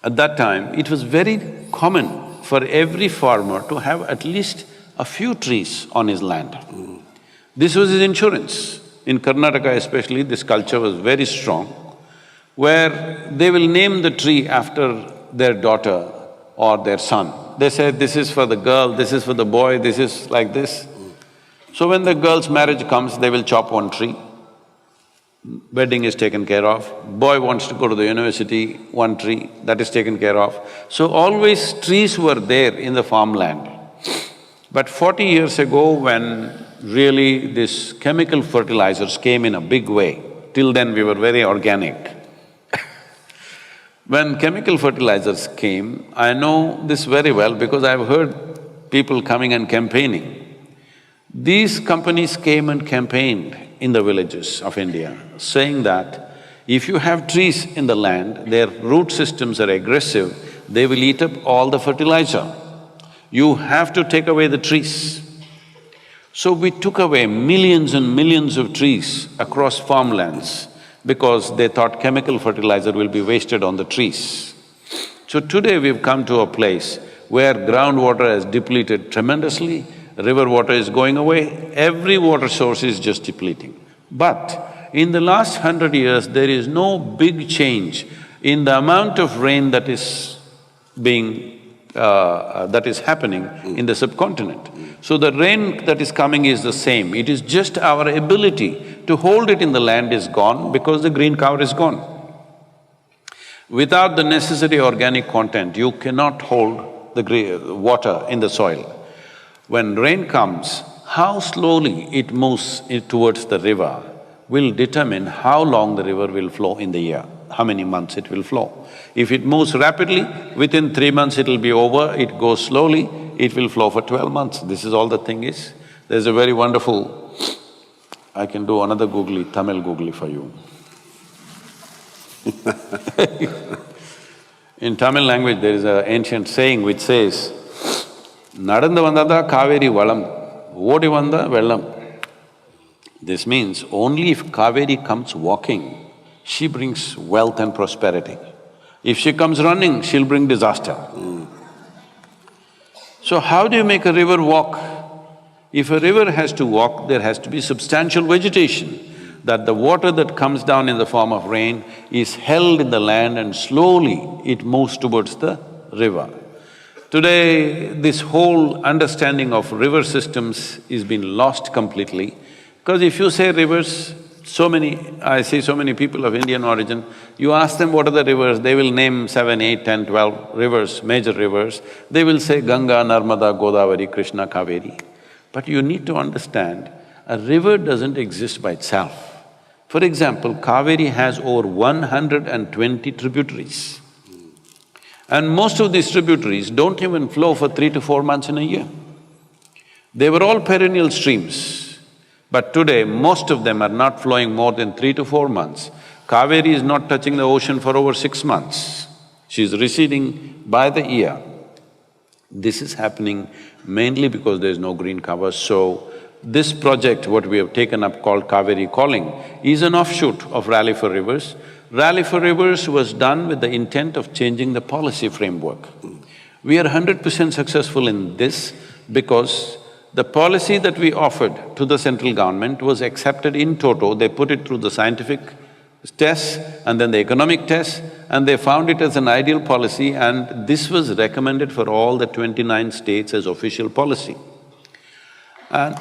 At that time, it was very common for every farmer to have at least a few trees on his land. This was his insurance. In Karnataka especially, this culture was very strong, where they will name the tree after their daughter or their son. They say, this is for the girl, this is for the boy, this is like this. So when the girl's marriage comes, they will chop one tree, wedding is taken care of. Boy wants to go to the university, one tree, that is taken care of. So always trees were there in the farmland. But 40 years ago, when really these chemical fertilizers came in a big way, till then we were very organic. When chemical fertilizers came, I know this very well because I've heard people coming and campaigning. These companies came and campaigned in the villages of India, saying that if you have trees in the land, their root systems are aggressive, they will eat up all the fertilizer. You have to take away the trees. So we took away millions and millions of trees across farmlands because they thought chemical fertilizer will be wasted on the trees. So today we've come to a place where groundwater has depleted tremendously, river water is going away, every water source is just depleting. But in the last 100 years, there is no big change in the amount of rain that is happening in the subcontinent. So the rain that is coming is the same, it is just our ability to hold it in the land is gone because the green cover is gone. Without the necessary organic content, you cannot hold the water in the soil. When rain comes, how slowly it moves towards the river will determine how long the river will flow in the year, how many months it will flow. If it moves rapidly, within 3 months it will be over, it goes slowly, it will flow for 12 months. This is all the thing is. There's a very wonderful… I can do another googly, Tamil googly for you. In Tamil language, there is an ancient saying which says, Nadandu vandada Kaveri valam, odi vanda vellam. This means only if Kaveri comes walking, she brings wealth and prosperity. If she comes running, she'll bring disaster. So how do you make a river walk? If a river has to walk, there has to be substantial vegetation, that the water that comes down in the form of rain is held in the land and slowly it moves towards the river. Today, this whole understanding of river systems is been lost completely, because if you say rivers, I see so many people of Indian origin, you ask them what are the rivers, they will name 7, 8, 10, 12 rivers, major rivers. They will say Ganga, Narmada, Godavari, Krishna, Kaveri. But you need to understand, a river doesn't exist by itself. For example, Kaveri has over 120 tributaries. And most of these tributaries don't even flow for 3 to 4 months in a year. They were all perennial streams, but today most of them are not flowing more than 3 to 4 months. Kaveri is not touching the ocean for over 6 months. She is receding by the year. This is happening mainly because there is no green cover. So, this project, what we have taken up called Kaveri Calling, is an offshoot of Rally for Rivers. Rally for Rivers was done with the intent of changing the policy framework. We are 100% successful in this because the policy that we offered to the central government was accepted in toto. They put it through the scientific tests and then the economic tests, and they found it as an ideal policy, and this was recommended for all the 29 states as official policy. And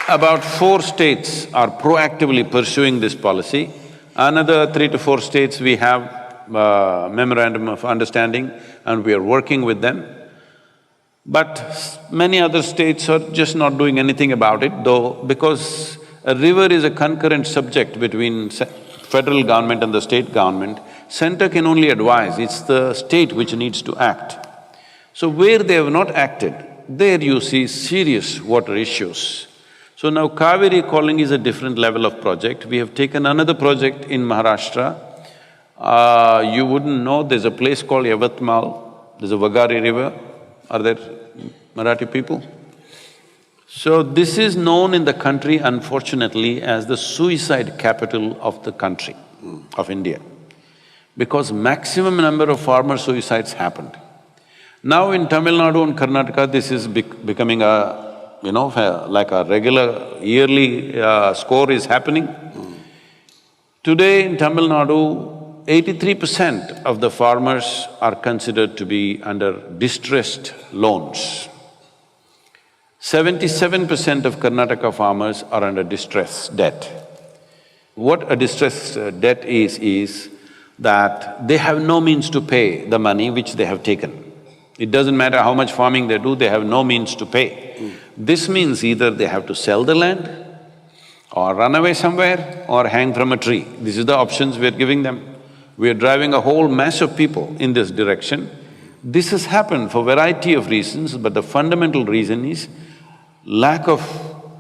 about 4 states are proactively pursuing this policy. Another 3 to 4 states we have memorandum of understanding and we are working with them. But many other states are just not doing anything about it, though, because a river is a concurrent subject between federal government and the state government. Center can only advise, it's the state which needs to act. So where they have not acted, there you see serious water issues. So now Kaveri calling is a different level of project. We have taken another project in Maharashtra. You wouldn't know, there's a place called Yavatmal, there's a Vagari river. Are there Marathi people? So this is known in the country, unfortunately, as the suicide capital of the country, of India, because maximum number of farmer suicides happened. Now in Tamil Nadu and Karnataka, this is becoming a, like a regular yearly score is happening. Today in Tamil Nadu, 83% of the farmers are considered to be under distressed loans. 77% of Karnataka farmers are under distress debt. What a distress debt is that they have no means to pay the money which they have taken. It doesn't matter how much farming they do, they have no means to pay. This means either they have to sell the land or run away somewhere or hang from a tree. These are the options we are giving them. We are driving a whole mass of people in this direction. This has happened for a variety of reasons, but the fundamental reason is lack of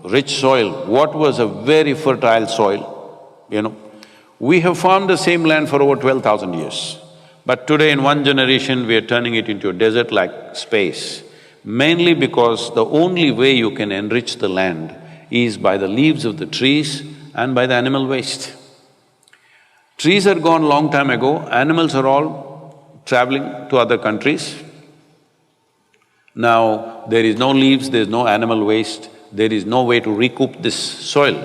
rich soil. What was a very fertile soil, We have farmed the same land for over 12,000 years. But today in one generation, we are turning it into a desert-like space, mainly because the only way you can enrich the land is by the leaves of the trees and by the animal waste. Trees are gone long time ago, animals are all traveling to other countries. Now, there is no leaves, there is no animal waste, there is no way to recoup this soil.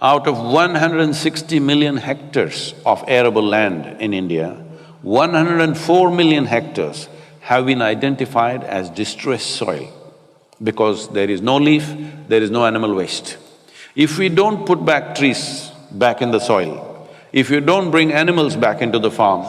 Out of 160 million hectares of arable land in India, 104 million hectares have been identified as distressed soil because there is no leaf, there is no animal waste. If we don't put back trees back in the soil, if you don't bring animals back into the farm,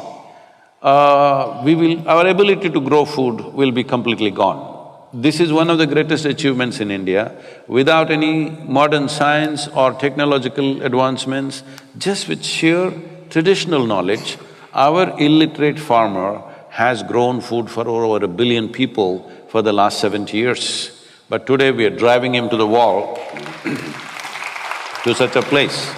our ability to grow food will be completely gone. This is one of the greatest achievements in India. Without any modern science or technological advancements, just with sheer traditional knowledge, our illiterate farmer has grown food for over 1 billion people for the last 70 years. But today we are driving him to the wall to such a place.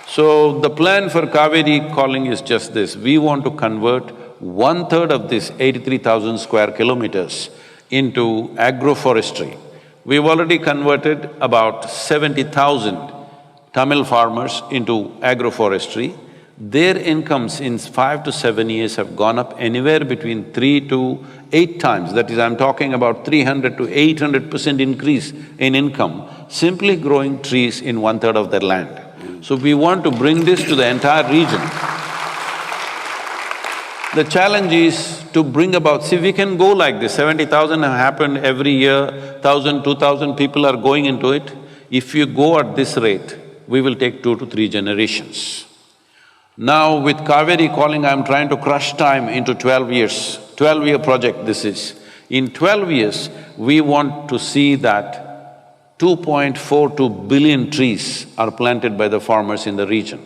So the plan for Kaveri calling is just this, we want to convert 1/3 of this 83,000 square kilometers into agroforestry. We've already converted about 70,000 Tamil farmers into agroforestry. Their incomes in 5 to 7 years have gone up anywhere between 3 to 8 times. That is, I'm talking about 300 to 800% increase in income, simply growing trees in 1/3 of their land. So we want to bring this to the entire region. The challenge is to bring about… See, we can go like this, 70,000 have happened every year, 1,000, 2,000 people are going into it. If you go at this rate, we will take 2 to 3 generations. Now with Kaveri calling, I'm trying to crush time into 12 years, 12-year project this is. In 12 years, we want to see that 2.42 billion trees are planted by the farmers in the region.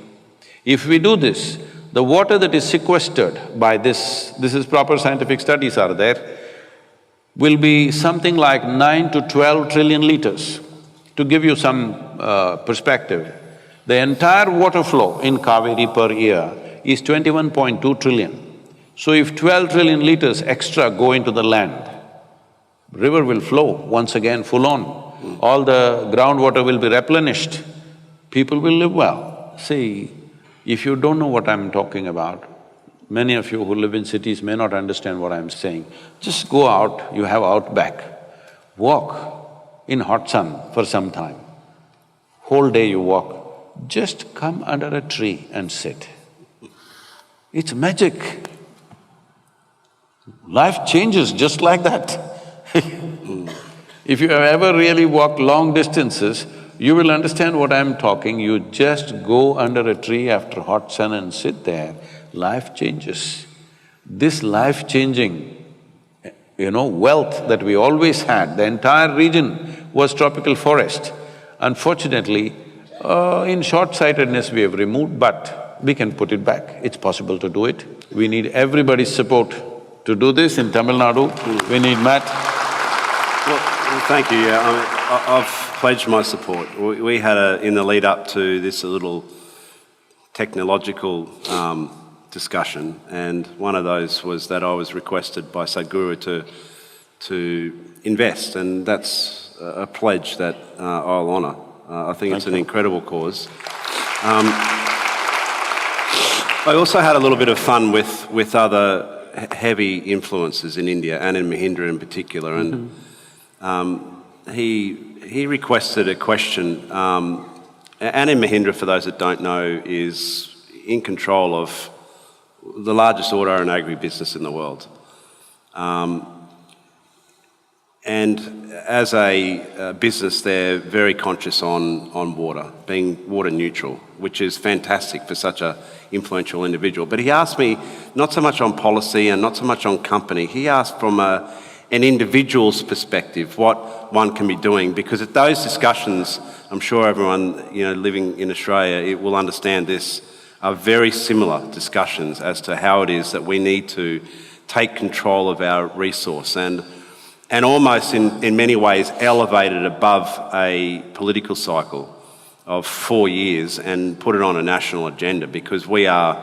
If we do this, the water that is sequestered by this is proper scientific studies are there, will be something like 9 to 12 trillion liters. To give you some perspective, the entire water flow in Kaveri per year is 21.2 trillion. So if 12 trillion liters extra go into the land, river will flow once again full on. All the groundwater will be replenished, people will live well. See, if you don't know what I'm talking about, many of you who live in cities may not understand what I'm saying. Just go out, you have outback, walk in hot sun for some time. Whole day you walk, just come under a tree and sit. It's magic. Life changes just like that. If you have ever really walked long distances, you will understand what I'm talking. You just go under a tree after hot sun and sit there, life changes. This life-changing, wealth that we always had, the entire region was tropical forest. Unfortunately, in short-sightedness we have removed, but we can put it back. It's possible to do it. We need everybody's support to do this in Tamil Nadu. We need Matt. Well, thank you, yeah. I've pledged my support. We had in the lead up to this, a little technological discussion, and one of those was that I was requested by Sadhguru to invest, and that's a pledge that I'll honour. I think it's an incredible cause. I also had a little bit of fun with other heavy influences in India, Anand Mahindra in particular, and he requested a question. Anand Mahindra, for those that don't know, is in control of the largest auto and agribusiness in the world. And as a business, they're very conscious on water, being water neutral, which is fantastic for such a influential individual. But he asked me not so much on policy and not so much on company. He asked from an individual's perspective what one can be doing, because at those discussions, I'm sure everyone living in Australia will understand this, are very similar discussions as to how it is that we need to take control of our resource and almost in many ways elevate it above a political cycle of 4 years and put it on a national agenda, because we are,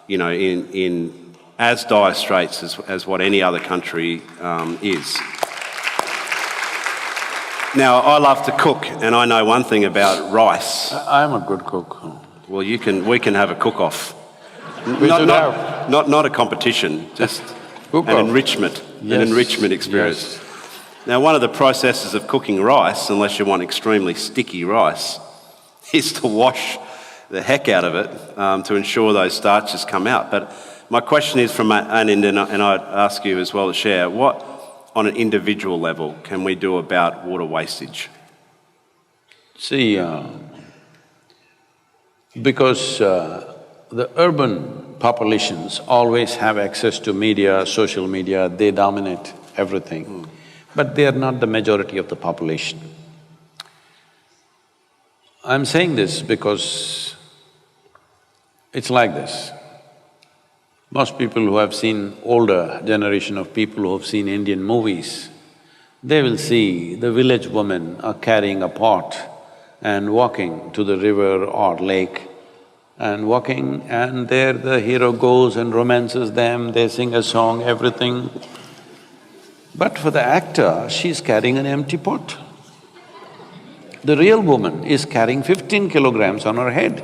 in as dire straits as what any other country is. Now, I love to cook, and I know one thing about rice. I'm a good cook. Well, we can have a cook-off. We should have. Not a competition, just an enrichment experience. Yes. Now, one of the processes of cooking rice, unless you want extremely sticky rice, is to wash the heck out of it to ensure those starches come out. But my question is from Anand, and I'd ask you as well to share, what, on an individual level, can we do about water wastage? See, because the urban populations always have access to media, social media, they dominate everything. But they are not the majority of the population. I'm saying this because it's like this. Most people who have seen, older generation of people who have seen Indian movies, they will see the village women are carrying a pot and walking to the river or lake and walking, and there the hero goes and romances them, they sing a song, everything. But for the actor, she's carrying an empty pot. The real woman is carrying 15 kilograms on her head.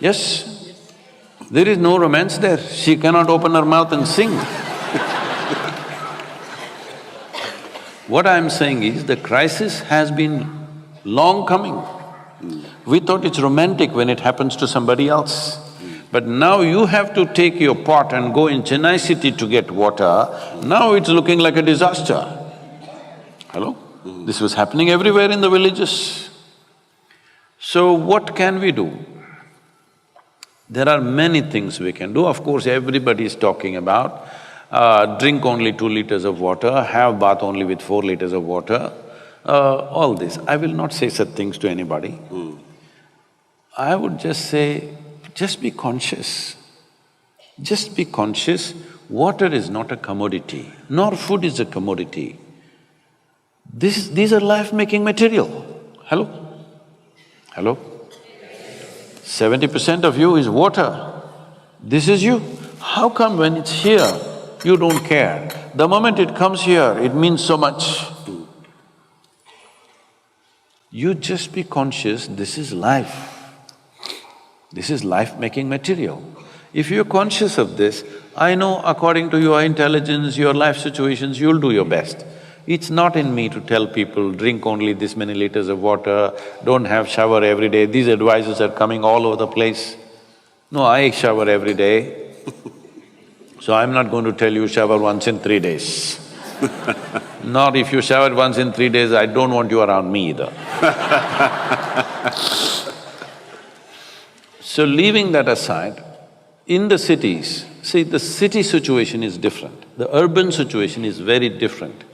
Yes? There is no romance there, she cannot open her mouth and sing. What I'm saying is, the crisis has been long coming. We thought it's romantic when it happens to somebody else. But now you have to take your pot and go in Chennai city to get water, now it's looking like a disaster. Hello? This was happening everywhere in the villages. So what can we do? There are many things we can do. Of course, everybody is talking about drink only 2 liters of water, have bath only with 4 liters of water, all this. I will not say such things to anybody. I would just say, just be conscious. Just be conscious, water is not a commodity, nor food is a commodity. These are life-making material. Hello? Hello? 70% of you is water. This is you. How come when it's here, you don't care? The moment it comes here, it means so much. You just be conscious, this is life. This is life-making material. If you're conscious of this, I know according to your intelligence, your life situations, you'll do your best. It's not in me to tell people, drink only this many liters of water, don't have shower every day. These advices are coming all over the place. No, I shower every day. So I'm not going to tell you shower once in 3 days. Nor if you shower once in 3 days, I don't want you around me either. So leaving that aside, In the cities, see, the city situation is different, the urban situation is very different.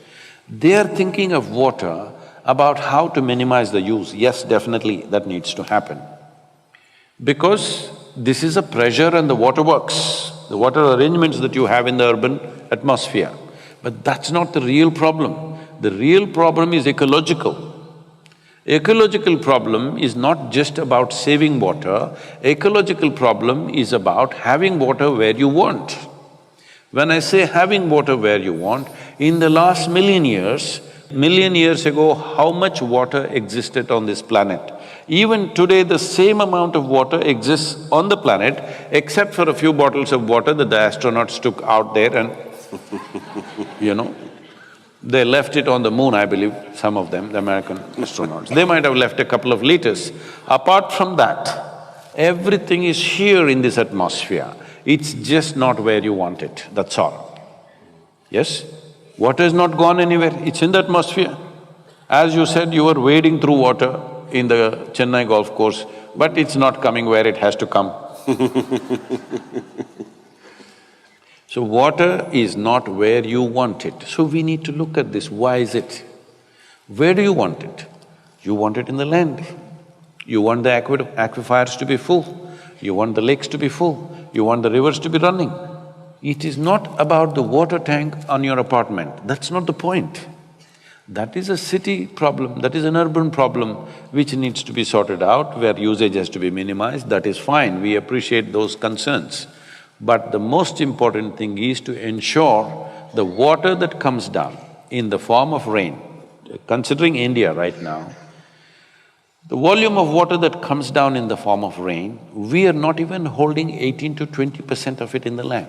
They are thinking of water about how to minimize the use. Yes, definitely that needs to happen. Because this is a pressure on the waterworks, the water arrangements that you have in the urban atmosphere. But that's not the real problem. The real problem is ecological. Ecological problem is not just about saving water, ecological problem is about having water where you want. When I say having water where you want, in the last million years ago, how much water existed on this planet? Even today, the same amount of water exists on the planet, except for a few bottles of water that the astronauts took out there and they left it on the moon, I believe, some of them, the American astronauts. They might have left a couple of liters. Apart from that, everything is here in this atmosphere. It's just not where you want it, that's all. Yes? Water has not gone anywhere, it's in the atmosphere. As you said, you were wading through water in the Chennai golf course, but it's not coming where it has to come. So water is not where you want it. So we need to look at this, why is it? Where do you want it? You want it in the land. You want the aquifers to be full. You want the lakes to be full. You want the rivers to be running. It is not about the water tank on your apartment, that's not the point. That is a city problem, that is an urban problem which needs to be sorted out, where usage has to be minimized, that is fine, we appreciate those concerns. But the most important thing is to ensure the water that comes down in the form of rain, considering India right now, the volume of water that comes down in the form of rain, we are not even holding 18 to 20% of it in the land.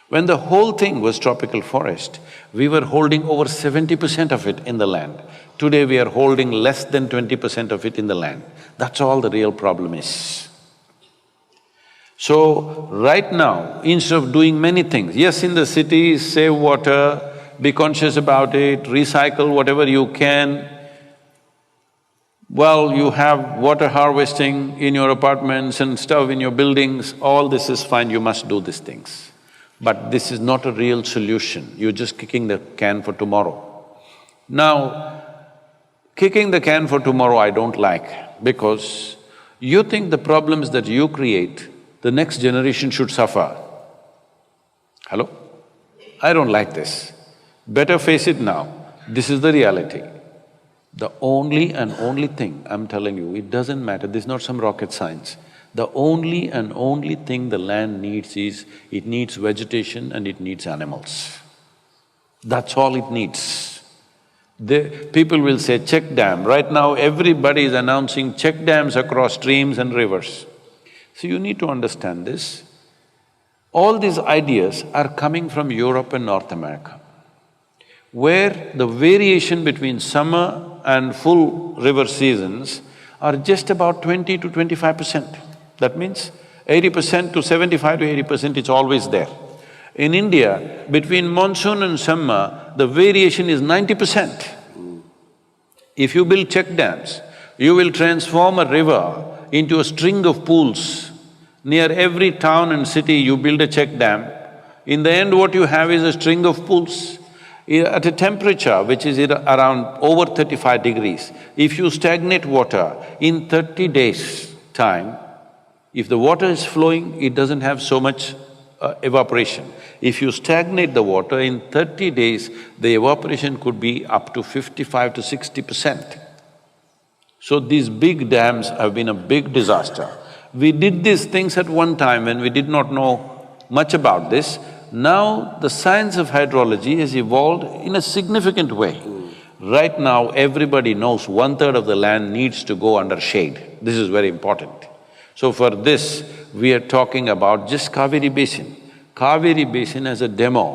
When the whole thing was tropical forest, we were holding over 70% of it in the land. Today we are holding less than 20% of it in the land. That's all the real problem is. So, right now, instead of doing many things, yes, in the cities, save water, be conscious about it, recycle whatever you can. Well, you have water harvesting in your apartments and stuff in your buildings, all this is fine, you must do these things. But this is not a real solution, you're just kicking the can for tomorrow. Now, kicking the can for tomorrow I don't like, because you think the problems that you create, the next generation should suffer. Hello? I don't like this. Better face it now, this is the reality. The only and only thing, I'm telling you, it doesn't matter, this is not some rocket science. The only and only thing the land needs is, it needs vegetation and it needs animals. That's all it needs. People will say check dam, right now everybody is announcing check dams across streams and rivers. So you need to understand this. All these ideas are coming from Europe and North America, where the variation between summer and full river seasons are just about 20 to 25%. That means 80% to 75 to 80% it's always there. In India, between monsoon and summer, the variation is 90%. If you build check dams, you will transform a river into a string of pools. Near every town and city, you build a check dam. In the end, what you have is a string of pools. At a temperature which is around over 35 degrees, if you stagnate water, in 30 days' time, if the water is flowing, it doesn't have so much evaporation. If you stagnate the water, in 30 days, the evaporation could be up to 55 to 60%. So these big dams have been a big disaster. We did these things at one time when we did not know much about this. Now the science of hydrology has evolved in a significant way. Right now, everybody knows 1/3 of the land needs to go under shade. This is very important. So for this, we are talking about just Kaveri Basin. Kaveri Basin as a demo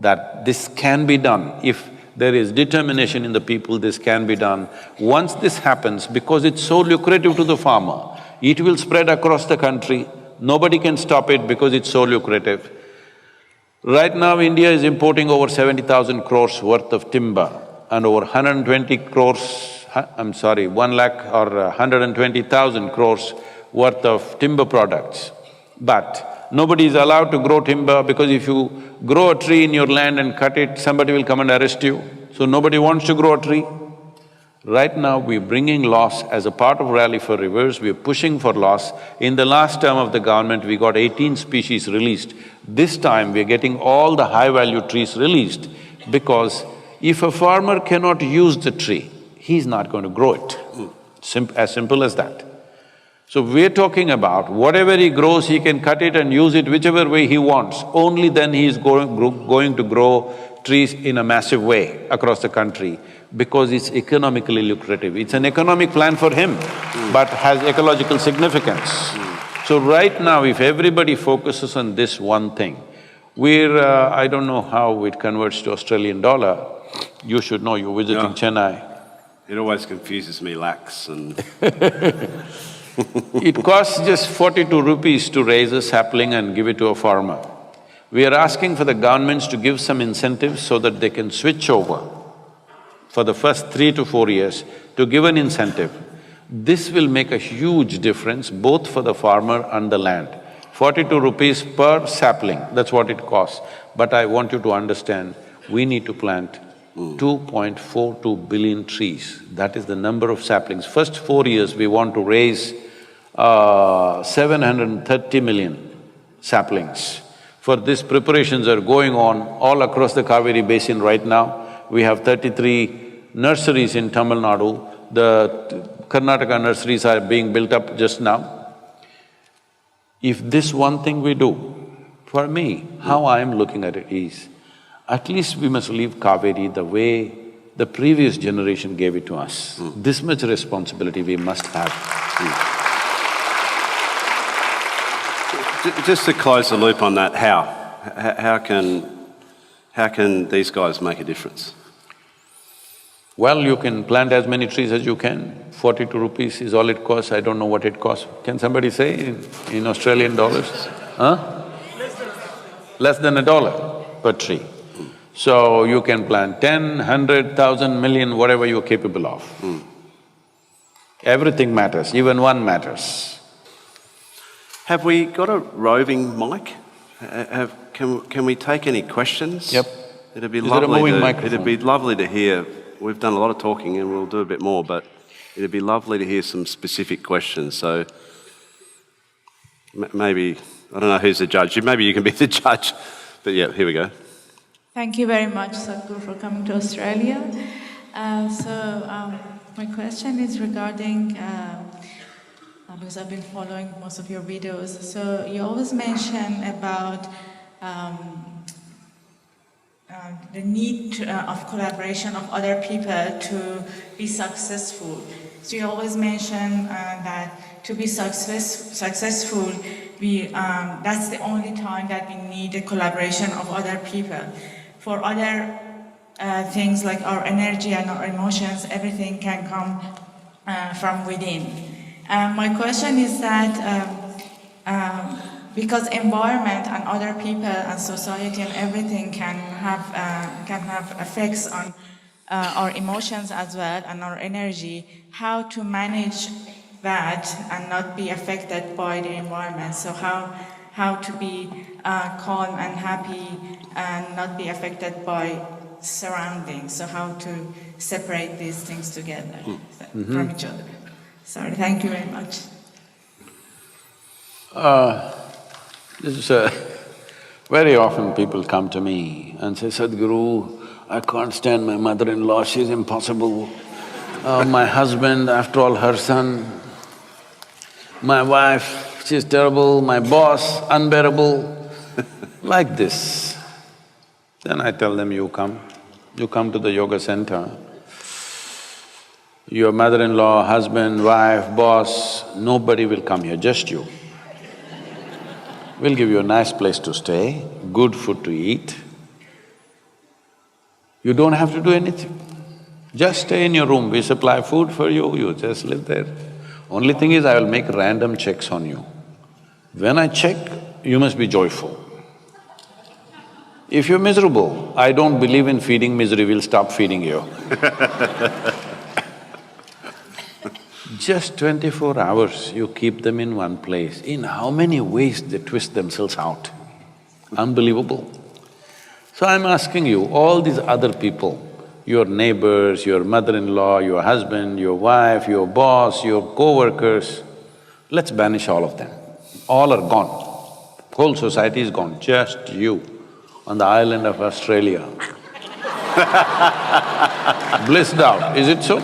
that this can be done. If there is determination in the people, this can be done. Once this happens, because it's so lucrative to the farmer, it will spread across the country, nobody can stop it because it's so lucrative. Right now, India is importing over 70,000 crores worth of timber and over 120 crores, 1 lakh or 120,000 crores worth of timber products. But nobody is allowed to grow timber because if you grow a tree in your land and cut it, somebody will come and arrest you. So nobody wants to grow a tree. Right now, we're bringing laws as a part of Rally for Rivers, we're pushing for laws. In the last term of the government, we got 18 species released. This time, we're getting all the high-value trees released because if a farmer cannot use the tree, he's not going to grow it. As simple as that. So we're talking about whatever he grows, he can cut it and use it whichever way he wants. Only then he is going to grow trees in a massive way across the country because it's economically lucrative. It's an economic plan for him, but has ecological significance. So right now, if everybody focuses on this one thing, I don't know how it converts to Australian dollar. You should know, you're visiting Chennai. It always confuses me, lakhs and… It costs just 42 rupees to raise a sapling and give it to a farmer. We are asking for the governments to give some incentives so that they can switch over for the first 3 to 4 years to give an incentive. This will make a huge difference both for the farmer and the land. 42 rupees per sapling, that's what it costs. But I want you to understand, we need to plant 2.42 billion trees. That is the number of saplings. First 4 years, we want to raise 730 million saplings. For this, preparations are going on all across the Kaveri basin right now. We have 33 nurseries in Tamil Nadu. The Karnataka nurseries are being built up just now. If this one thing we do, for me, how I am looking at it is, at least we must leave Kaveri the way the previous generation gave it to us. This much responsibility we must have. Just to close the loop on that, how can these guys make a difference? Well, you can plant as many trees as you can. 42 rupees is all it costs, I don't know what it costs. Can somebody say in Australian dollars? Huh? Less than $1 per tree. So you can plant 10, 100, 1,000, million, whatever you're capable of. Everything matters, even one matters. Have we got a roving mic? Can we take any questions? Yep. It'd be Is there a moving microphone? It'd be lovely to hear. We've done a lot of talking and we'll do a bit more, but it'd be lovely to hear some specific questions. So maybe, I don't know who's the judge. Maybe you can be the judge. But yeah, here we go. Thank you very much, Sadhguru, for coming to Australia. My question is regarding, because I've been following most of your videos, so you always mention about the need of collaboration of other people to be successful. So you always mention that to be successful, that's the only time that we need the collaboration of other people. For other things like our energy and our emotions, everything can come from within. My question is that because environment and other people and society and everything can have effects on our emotions as well and our energy, how to manage that and not be affected by the environment? So how to be calm and happy and not be affected by surroundings. So how to separate these things together from each other. Sorry, thank you very much. Very often people come to me and say, Sadhguru, I can't stand my mother-in-law, she's impossible. My husband, after all, her son. My wife, she's terrible. My boss, unbearable. Like this. Then I tell them, you come to the yoga center. Your mother-in-law, husband, wife, boss, nobody will come here, just you. We'll give you a nice place to stay, good food to eat. You don't have to do anything. Just stay in your room, we supply food for you, you just live there. Only thing is, I will make random checks on you. When I check, you must be joyful. If you're miserable, I don't believe in feeding misery, we'll stop feeding you. Just 24 hours you keep them in one place, in how many ways they twist themselves out. Unbelievable. So I'm asking you, all these other people, your neighbors, your mother-in-law, your husband, your wife, your boss, your co-workers, let's banish all of them. All are gone. Whole society is gone, just you on the island of Australia. Blissed out, is it so?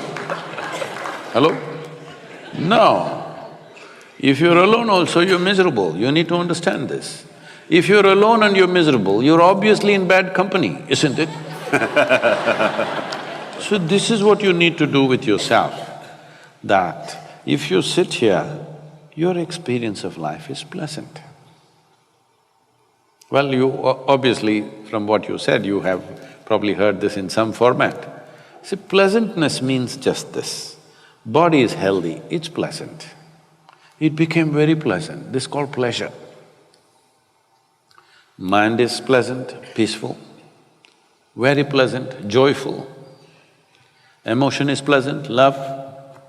Hello? No. If you're alone also, you're miserable, you need to understand this. If you're alone and you're miserable, you're obviously in bad company, isn't it? So this is what you need to do with yourself, that if you sit here, your experience of life is pleasant. Well, you obviously, from what you said, you have probably heard this in some format. See, pleasantness means just this. Body is healthy, it's pleasant. It became very pleasant, this is called pleasure. Mind is pleasant, peaceful, very pleasant, joyful. Emotion is pleasant, love,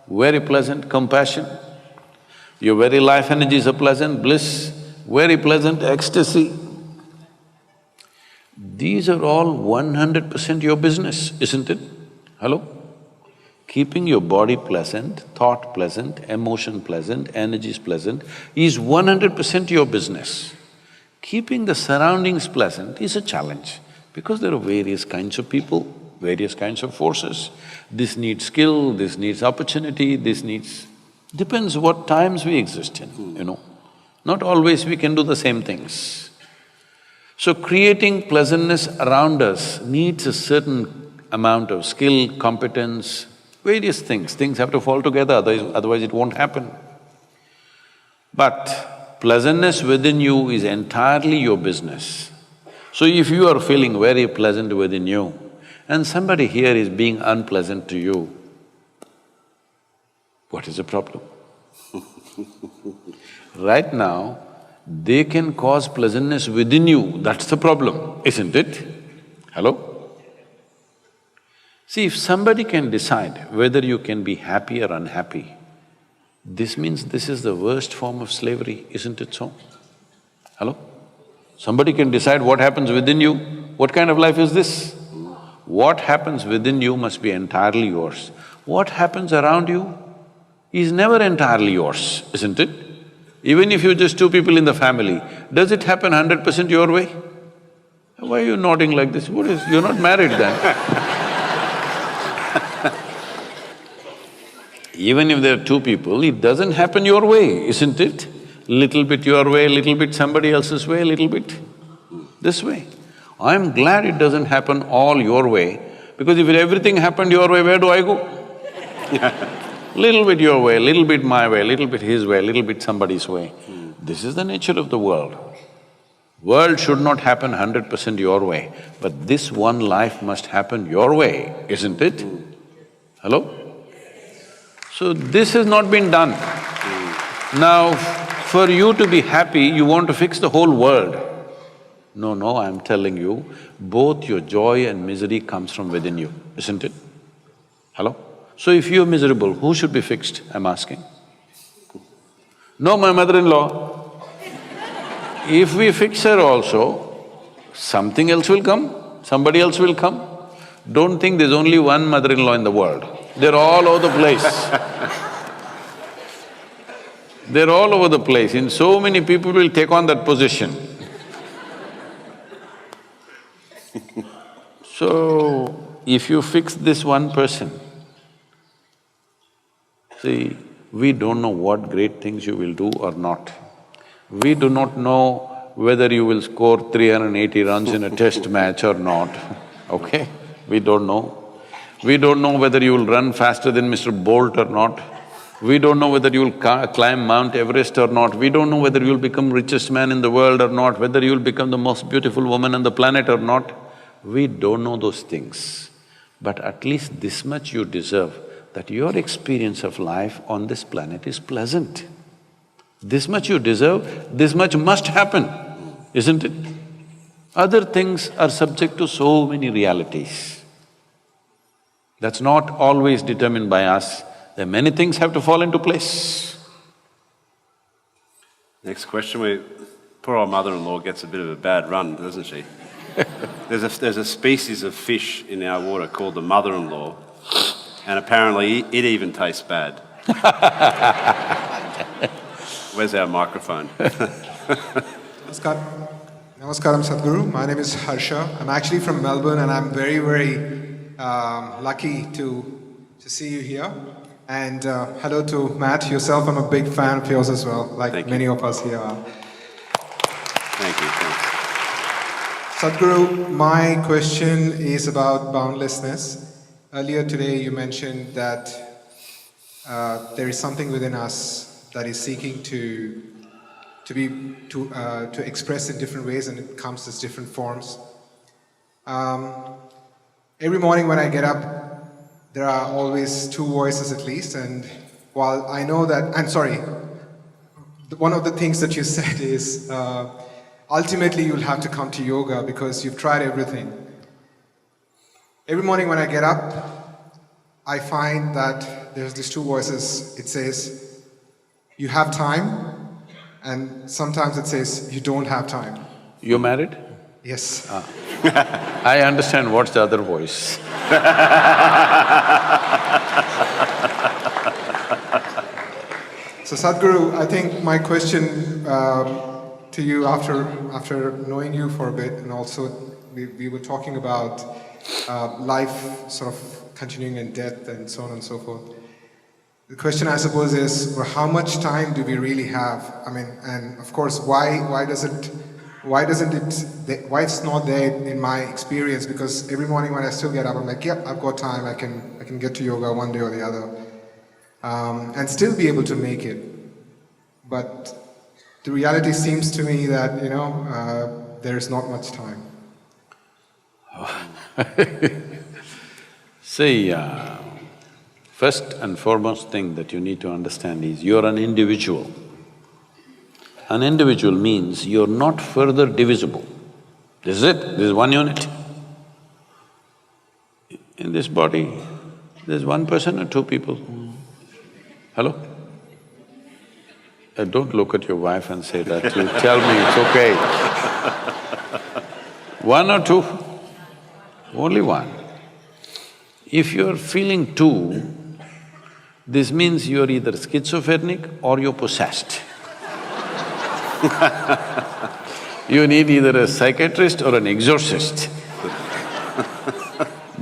very pleasant, compassion. Your very life energies are pleasant, bliss, very pleasant, ecstasy. These are all 100% your business, isn't it? Hello? Keeping your body pleasant, thought pleasant, emotion pleasant, energies pleasant is 100% your business. Keeping the surroundings pleasant is a challenge because there are various kinds of people, various kinds of forces. This needs skill, this needs opportunity, this needs… depends what times we exist in, you know. Not always we can do the same things. So creating pleasantness around us needs a certain amount of skill, competence, various things. Things have to fall together, otherwise it won't happen. But pleasantness within you is entirely your business. So if you are feeling very pleasant within you and somebody here is being unpleasant to you, what is the problem? Right now, they can cause pleasantness within you, that's the problem, isn't it? Hello? See, if somebody can decide whether you can be happy or unhappy, this means this is the worst form of slavery, isn't it so? Hello? Somebody can decide what happens within you, what kind of life is this? What happens within you must be entirely yours. What happens around you is never entirely yours, isn't it? Even if you're just two people in the family, does it happen 100% your way? Why are you nodding like this? What is… you're not married then? Even if there are two people, it doesn't happen your way, isn't it? Little bit your way, little bit somebody else's way, little bit this way. I'm glad it doesn't happen all your way, because if everything happened your way, where do I go? Little bit your way, little bit my way, little bit his way, little bit somebody's way. This is the nature of the world. World should not happen 100% your way, but this one life must happen your way, isn't it? Hello? So this has not been done. Now, for you to be happy, you want to fix the whole world. No, I'm telling you, both your joy and misery comes from within you, isn't it? Hello? So if you're miserable, who should be fixed, I'm asking? No, my mother-in-law. If we fix her also, something else will come, somebody else will come. Don't think there's only one mother-in-law in the world. They're all over the place. They're all over the place, and so many people will take on that position. So, if you fix this one person, see, we don't know what great things you will do or not. We do not know whether you will score 380 runs in a test match or not, okay? We don't know. We don't know whether you will run faster than Mr. Bolt or not. We don't know whether you will climb Mount Everest or not. We don't know whether you will become richest man in the world or not, whether you will become the most beautiful woman on the planet or not. We don't know those things. But at least this much you deserve, that your experience of life on this planet is pleasant. This much you deserve, this much must happen, isn't it? Other things are subject to so many realities. That's not always determined by us, Then many things have to fall into place. Next question. Poor old mother-in-law gets a bit of a bad run, doesn't she? There's a species of fish in our water called the mother-in-law, and apparently it even tastes bad. Where's our microphone? Namaskaram, Sadhguru. My name is Harsha. I'm actually from Melbourne, and I'm very, very lucky to see you here. And hello to Matt, yourself. I'm a big fan of yours as well, like many of us here are. Thank you. Thanks. Sadhguru, my question is about boundlessness. Earlier today, you mentioned that there is something within us that is seeking to express in different ways, and it comes as different forms. Every morning when I get up, there are always two voices at least, and while I know that, I'm sorry, one of the things that you said is ultimately you'll have to come to yoga because you've tried everything. Every morning when I get up, I find that there's these two voices. It says, you have time, and sometimes it says, you don't have time. You married? Yes. I understand what's the other voice. So Sadhguru, I think my question to you after knowing you for a bit, and also we were talking about life sort of continuing in death and so on and so forth. The question, I suppose, is well, how much time do we really have? I mean, and of course, why it's not there in my experience? Because every morning when I still get up, I'm like, yep, I've got time. I can get to yoga one day or the other, and still be able to make it. But the reality seems to me that there is not much time. See, first and foremost thing that you need to understand is you're an individual. An individual means you're not further divisible. This is it, this is one unit. In this body, there's one person or two people? Hello? Don't look at your wife and say that, you tell me it's okay. One or two? Only one. If you're feeling two, this means you're either schizophrenic or you're possessed. You need either a psychiatrist or an exorcist.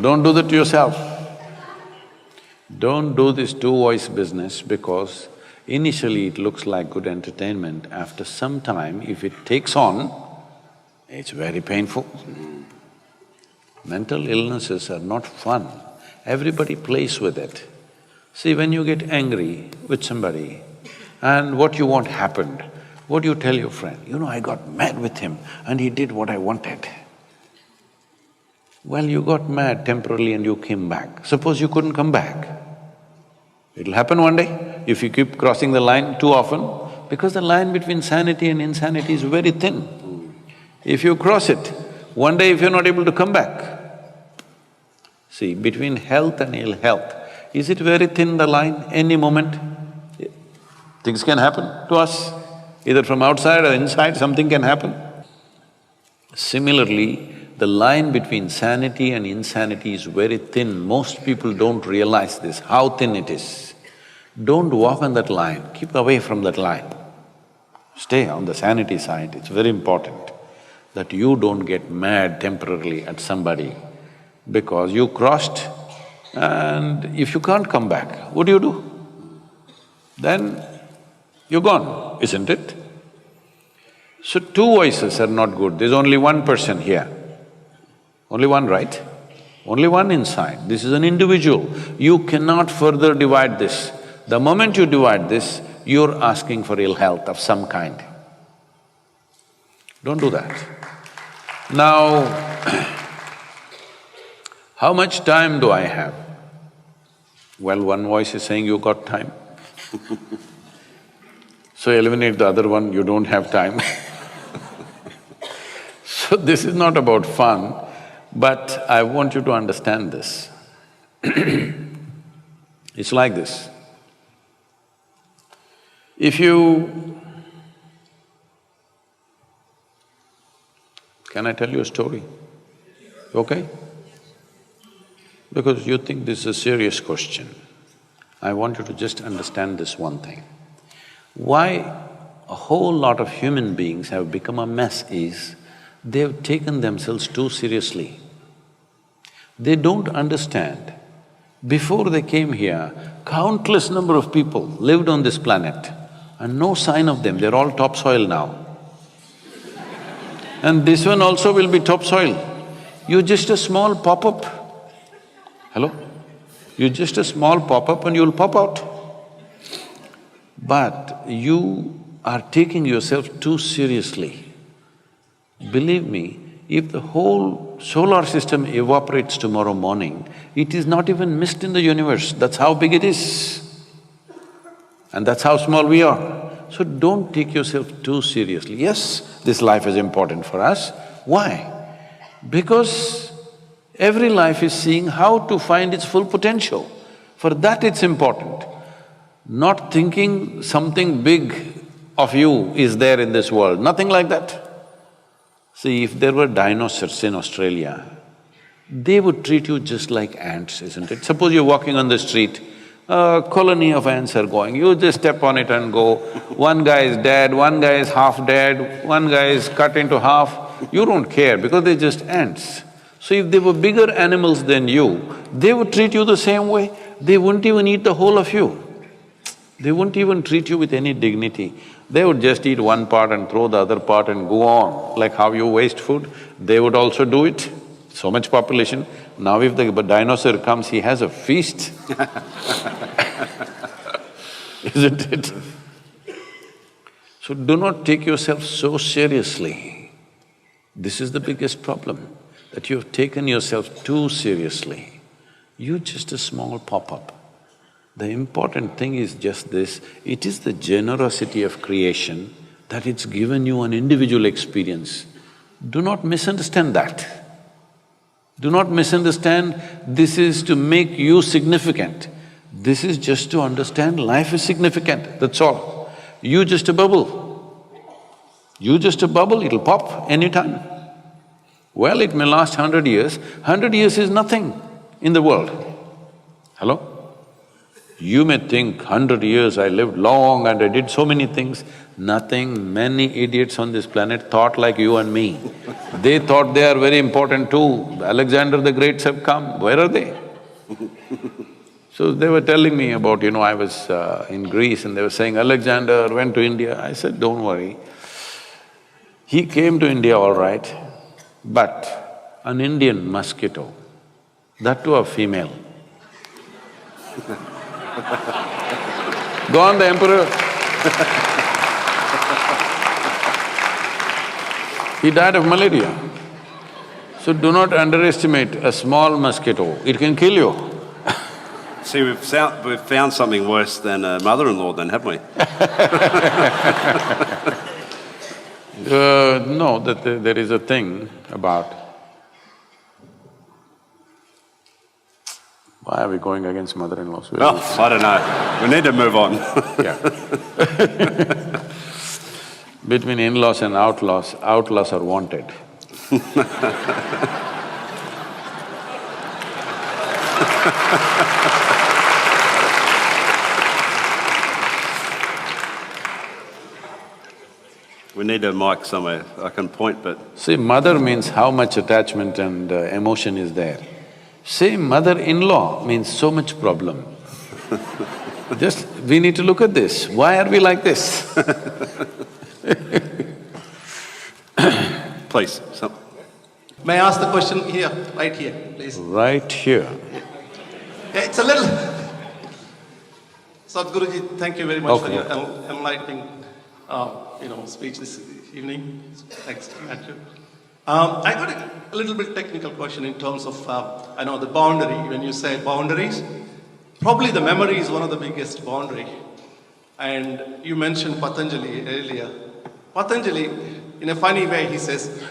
Don't do that to yourself. Don't do this two-voice business because initially it looks like good entertainment. After some time, if it takes on, it's very painful. Mental illnesses are not fun. Everybody plays with it. See, when you get angry with somebody and what you want happened, what do you tell your friend? I got mad with him and he did what I wanted. Well, you got mad temporarily and you came back. Suppose you couldn't come back. It'll happen one day if you keep crossing the line too often, because the line between sanity and insanity is very thin. If you cross it, one day if you're not able to come back. See, between health and ill health, is it very thin, the line? Any moment, things can happen to us. Either from outside or inside, something can happen. Similarly, the line between sanity and insanity is very thin. Most people don't realize this, how thin it is. Don't walk on that line, keep away from that line. Stay on the sanity side, it's very important that you don't get mad temporarily at somebody because you crossed and if you can't come back, what do you do? Then you're gone, isn't it? So two voices are not good, there's only one person here. Only one, right? Only one inside. This is an individual. You cannot further divide this. The moment you divide this, you're asking for ill health of some kind. Don't do that. Now, how much time do I have? Well, one voice is saying you got time. So eliminate the other one, you don't have time. So this is not about fun, but I want you to understand this. It's like this, If you… Can I tell you a story? Okay? Because you think this is a serious question. I want you to just understand this one thing. Why a whole lot of human beings have become a mess is they've taken themselves too seriously. They don't understand. Before they came here, countless number of people lived on this planet and no sign of them, they're all topsoil now. And this one also will be topsoil. You're just a small pop-up. Hello? You're just a small pop-up and you'll pop out. But you are taking yourself too seriously. Believe me, if the whole solar system evaporates tomorrow morning, it is not even mist in the universe, that's how big it is. And that's how small we are. So don't take yourself too seriously. Yes, this life is important for us. Why? Because every life is seeing how to find its full potential. For that it's important. Not thinking something big of you is there in this world, nothing like that. See, if there were dinosaurs in Australia, they would treat you just like ants, isn't it? Suppose you're walking on the street, a colony of ants are going, you just step on it and go. One guy is dead, one guy is half dead, one guy is cut into half. You don't care because they're just ants. So if they were bigger animals than you, they would treat you the same way. They wouldn't even eat the whole of you. They wouldn't even treat you with any dignity. They would just eat one part and throw the other part and go on. Like how you waste food, they would also do it. So much population. Now if the dinosaur comes, he has a feast. Isn't it? So do not take yourself so seriously. This is the biggest problem, that you have taken yourself too seriously. You're just a small pop-up. The important thing is just this, it is the generosity of creation that it's given you an individual experience. Do not misunderstand that. Do not misunderstand this is to make you significant. This is just to understand life is significant, that's all. You just a bubble. You just a bubble, it'll pop anytime. Well, it may last 100 years. 100 years is nothing in the world. Hello? You may think, 100 years I lived long and I did so many things. Nothing. Many idiots on this planet thought like you and me. They thought they are very important too. Alexander the Greats have come, where are they? So they were telling me about, I was in Greece and they were saying, Alexander went to India. I said, don't worry. He came to India all right, but an Indian mosquito, that too a female. Go on, the emperor. He died of malaria. So do not underestimate a small mosquito, it can kill you. See, we've found something worse than a mother-in-law then, haven't we? No, that there is a thing about… Why are we going against mother-in-laws? Well, I don't know. We need to move on. Yeah. Between in-laws and outlaws, outlaws are wanted. We need a mic somewhere. I can point, but… See, mother means how much attachment and emotion is there. Say mother-in-law means so much problem. Just… we need to look at this. Why are we like this? Please, May I ask the question here, right here, please? Right here. Yeah, it's a little… Sadhguruji, thank you very much for your enlightening, speech this evening. Thanks, Matthew. I got a little bit technical question in terms of, the boundary. When you say boundaries, probably the memory is one of the biggest boundary. And you mentioned Patanjali earlier. Patanjali, in a funny way, he says,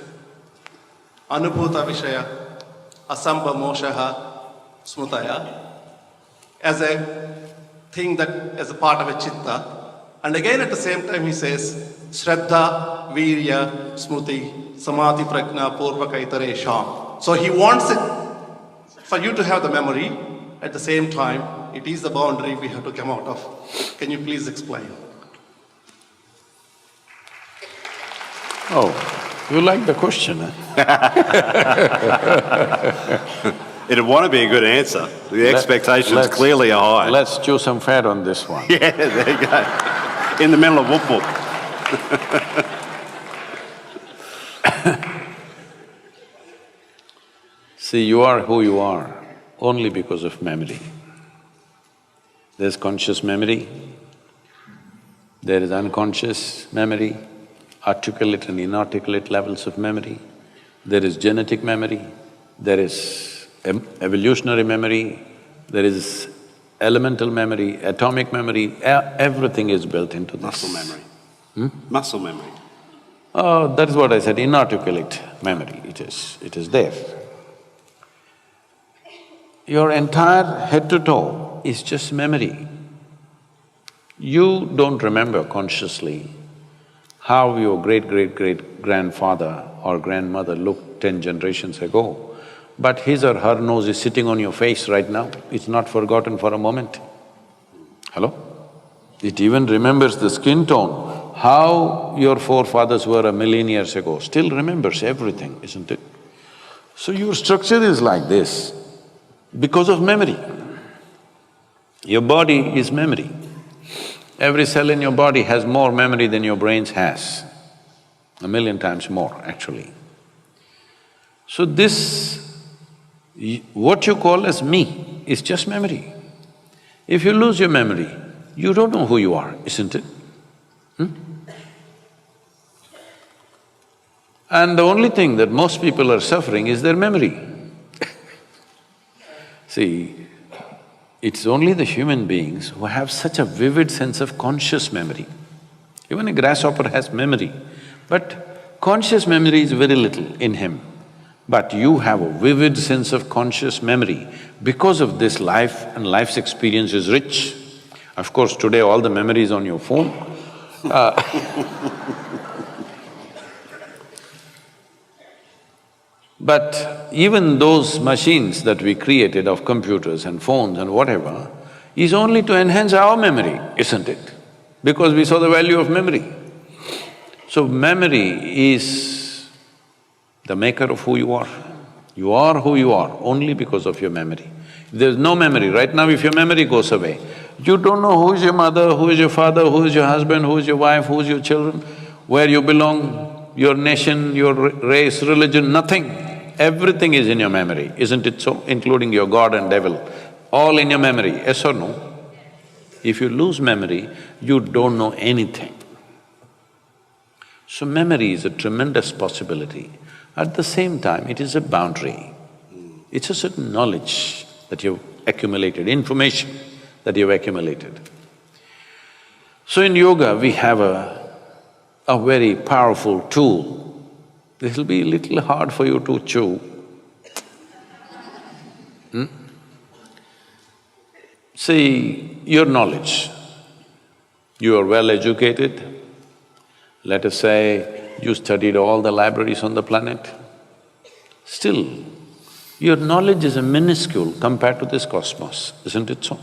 Anubhuta Vishaya, Asamba Moshaha Smutaya, as a thing that, as a part of a chitta, And again at the same time he says, Shraddha, Virya, Smruti, Samadhi, Prajna, Purva, Kaitare, Sham. So he wants it for you to have the memory. At the same time, it is the boundary we have to come out of. Can you please explain? Oh, you like the question, huh? It'd want to be a good answer. The expectations clearly are high. Let's chew some fat on this one. Yeah, there you go. In the middle of whoop whoop. See, you are who you are only because of memory. There's conscious memory, there is unconscious memory, articulate and inarticulate levels of memory, there is genetic memory, there is evolutionary memory, there is elemental memory, atomic memory, everything is built into this. Muscle memory. Muscle memory. Oh, that is what I said, inarticulate memory, it is there. Your entire head to toe is just memory. You don't remember consciously how your great-great-great-grandfather or grandmother looked 10 generations ago, but his or her nose is sitting on your face right now, it's not forgotten for a moment. Hello? It even remembers the skin tone, how your forefathers were a million years ago, still remembers everything, isn't it? So your structure is like this because of memory. Your body is memory. Every cell in your body has more memory than your brains has, 1,000,000 times more actually. So this, what you call as me is just memory. If you lose your memory, you don't know who you are, isn't it? And the only thing that most people are suffering is their memory. See, it's only the human beings who have such a vivid sense of conscious memory. Even a grasshopper has memory, but conscious memory is very little in him. But you have a vivid sense of conscious memory because of this life, and life's experience is rich. Of course, today all the memory is on your phone. But even those machines that we created of computers and phones and whatever is only to enhance our memory, isn't it? Because we saw the value of memory. So memory is the maker of who you are. You are who you are only because of your memory. If there's no memory, right now if your memory goes away, you don't know who is your mother, who is your father, who is your husband, who is your wife, who is your children, where you belong, your nation, your race, religion, nothing. Everything is in your memory, isn't it so? Including your God and devil, all in your memory, yes or no? If you lose memory, you don't know anything. So memory is a tremendous possibility. At the same time, it is a boundary. It's a certain knowledge that you've accumulated, information that you've accumulated. So in yoga, we have a very powerful tool. This'll be a little hard for you to chew. See, your knowledge, you are well educated, let us say you studied all the libraries on the planet, still, your knowledge is a minuscule compared to this cosmos, isn't it so?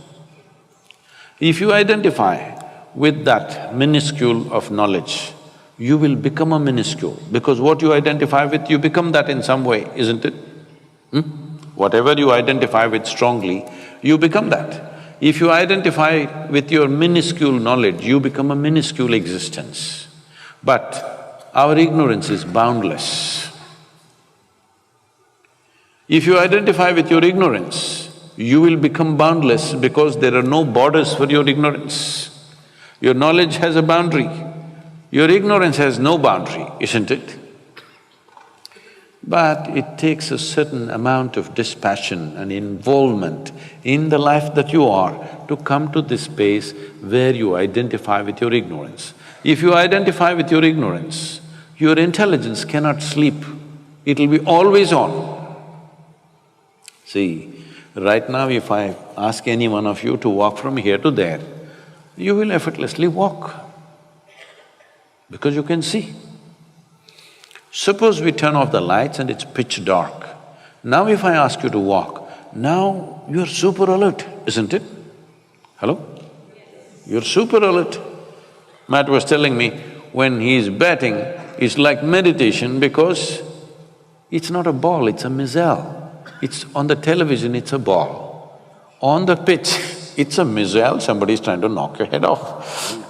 If you identify with that minuscule of knowledge, you will become a minuscule, because what you identify with, you become that in some way, isn't it? Whatever you identify with strongly, you become that. If you identify with your minuscule knowledge, you become a minuscule existence. But our ignorance is boundless. If you identify with your ignorance, you will become boundless because there are no borders for your ignorance. Your knowledge has a boundary. Your ignorance has no boundary, isn't it? But it takes a certain amount of dispassion and involvement in the life that you are to come to this space where you identify with your ignorance. If you identify with your ignorance, your intelligence cannot sleep, it'll be always on. See, right now if I ask any one of you to walk from here to there, you will effortlessly walk because you can see. Suppose we turn off the lights and it's pitch dark. Now if I ask you to walk, now you're super alert, isn't it? Hello? You're super alert. Matt was telling me, when he's batting, it's like meditation because it's not a ball, it's a missile. It's on the television, it's a ball. On the pitch, it's a missile, somebody's trying to knock your head off.